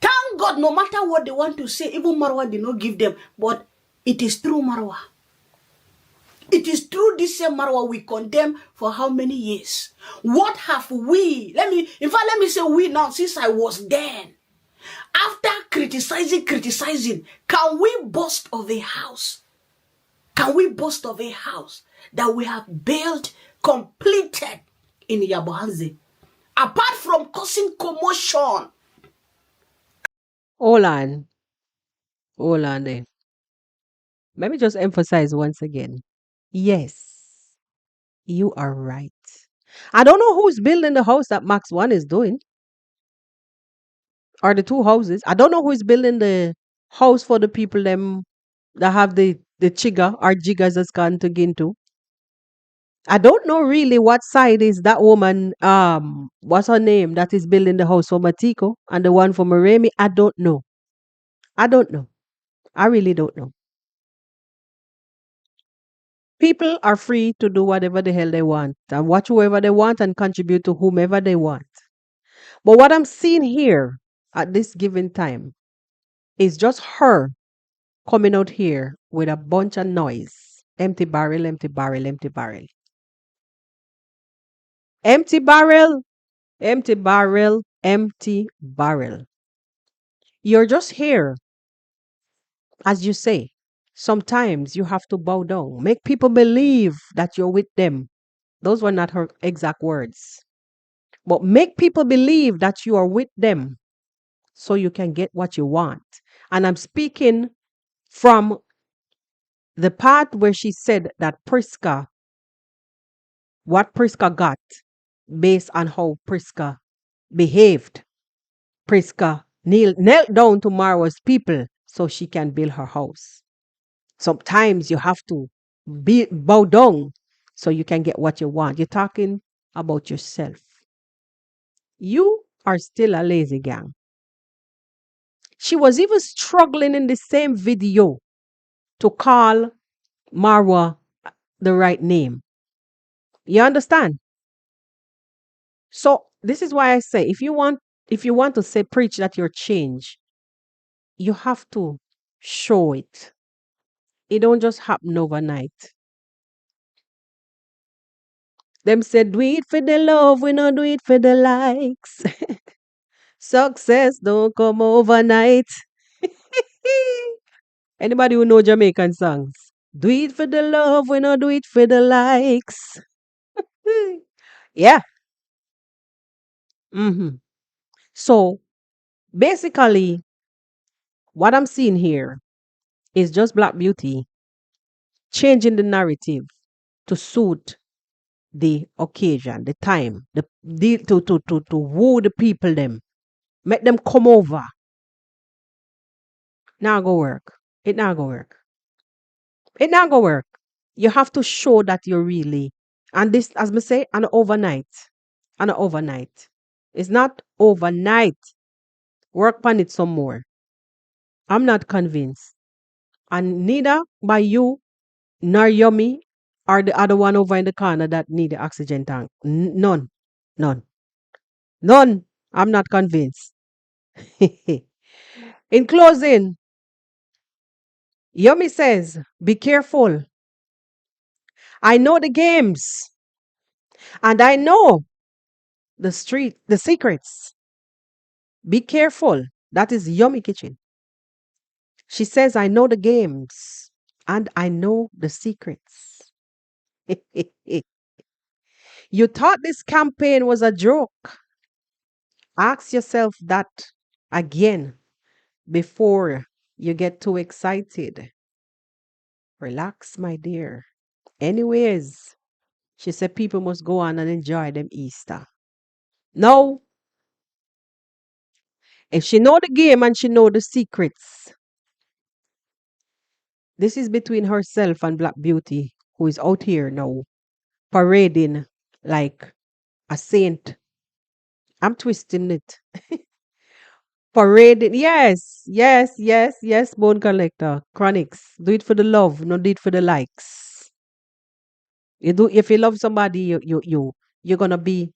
[SPEAKER 2] Thank God, no matter what they want to say, even Marwa did not give them. But it is true, Marwa. It is true, this same Marwa we condemn for how many years? What have we? Let me say we now, since I was there. After criticizing, can we boast of a house? Can we boast of a house that we have built, completed in Yabohanze? Apart from causing commotion.
[SPEAKER 1] Hold on. Hold on there. Let me just emphasize once again. Yes, you are right. I don't know who's building the house that Max 1 is doing, or the two houses. I don't know who is building the house for the people them that have the chiga or jigas that's gone to Gintu. I don't know really what side is that woman, what's her name, that is building the house for Matiko and the one for Maremi. I don't know. I don't know. I really don't know. People are free to do whatever the hell they want and watch whoever they want and contribute to whomever they want. But what I'm seeing here at this given time is just her coming out here with a bunch of noise. Empty barrel, empty barrel, empty barrel. Empty barrel, empty barrel, empty barrel. You're just here, as you say. Sometimes you have to bow down. Make people believe that you're with them. Those were not her exact words. But make people believe that you are with them so you can get what you want. And I'm speaking from the part where she said that what Priska got based on how Priska behaved. Priska knelt down to Marwa's people so she can build her house. Sometimes you have to bow down so you can get what you want. You're talking about yourself. You are still a lazy gang. She was even struggling in the same video to call Marwa the right name. You understand? So this is why I say if you want to say preach that you're changed, you have to show it. It don't just happen overnight. Them said, do it for the love, we not do it for the likes. Success don't come overnight. Anybody who know Jamaican songs? Do it for the love, we not do it for the likes. Yeah. hmm So basically, what I'm seeing here is just Black Beauty changing the narrative to suit the occasion, the time, to woo the people them, make them come over. Now go work. It now go work. It now go work. You have to show that you're really, and this, as me say, an overnight, an overnight. It's not overnight. Work on it some more. I'm not convinced, and neither by you nor Yummy or the other one over in the corner that need the oxygen tank. None, none, none. I'm not convinced. In closing, Yummy says, be careful. I know the games and I know the secrets. Be careful. That is Yummy Kitchen. She says, I know the games and I know the secrets. You thought this campaign was a joke. Ask yourself that again before you get too excited. Relax, my dear. Anyways, she said people must go on and enjoy them Easter. No, if she know the game and she know the secrets, this is between herself and Black Beauty, who is out here now parading like a saint. I'm twisting it. Parading, yes, yes, yes, yes. Bone collector, chronics. Do it for the love, not do it for the likes. You do if you love somebody, you're gonna be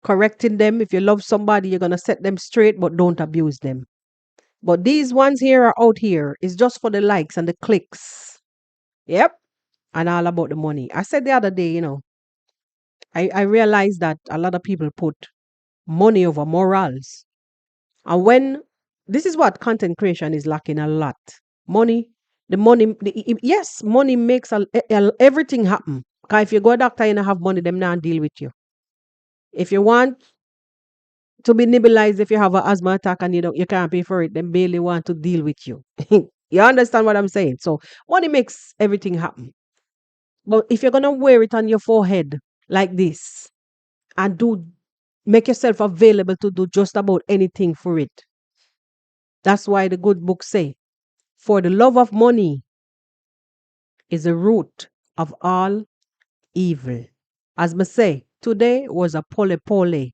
[SPEAKER 1] correcting them. If you love somebody, you're gonna set them straight, but don't abuse them. But these ones here are out here. It's just for the likes and the clicks. Yep. And all about the money. I said the other day, I realized that a lot of people put money over morals. And when this is what content creation is lacking a lot. Money, yes, money makes everything happen. Because if you go a doctor and you have money, them not deal with you. If you want to be nebulized, if you have an asthma attack and you can't pay for it, then barely want to deal with you. You understand what I'm saying? So money makes everything happen. But if you're gonna wear it on your forehead like this and make yourself available to do just about anything for it. That's why the good book say, for the love of money is the root of all evil. As me say, today was a pole pole.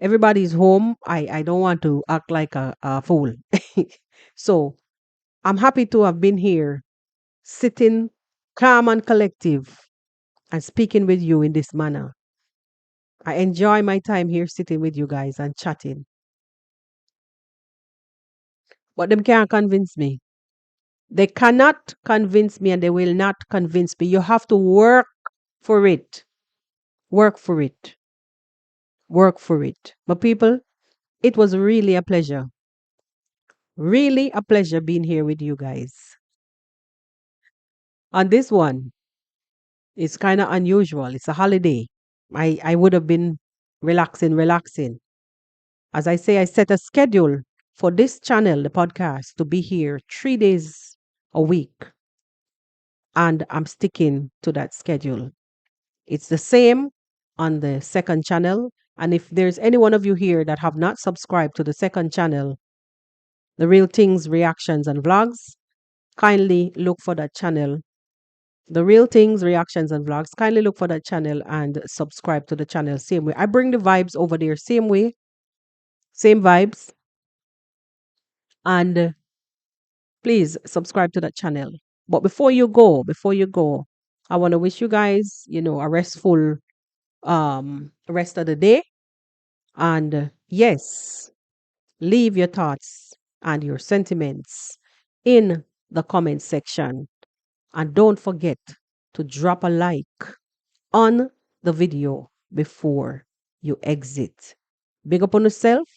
[SPEAKER 1] Everybody's home. I don't want to act like a fool. So I'm happy to have been here, sitting calm and collective and speaking with you in this manner. I enjoy my time here sitting with you guys and chatting. But them can't convince me. They cannot convince me and they will not convince me. You have to work for it. Work for it. Work for it. But people, it was really a pleasure. Really a pleasure being here with you guys. On this one, it's kind of unusual. It's a holiday. I would have been relaxing. As I say, I set a schedule for this channel, the podcast, to be here 3 days a week. And I'm sticking to that schedule. It's the same on the second channel. And if there's any one of you here that have not subscribed to the second channel, The Real Things, Reactions and Vlogs, kindly look for that channel. The Real Things, Reactions and Vlogs, kindly look for that channel and subscribe to the channel same way. I bring the vibes over there same way, same vibes. And please subscribe to that channel. But before you go, I want to wish you guys, a restful rest of the day. And yes, leave your thoughts and your sentiments in the comment section. And don't forget to drop a like on the video before you exit. Big up on yourself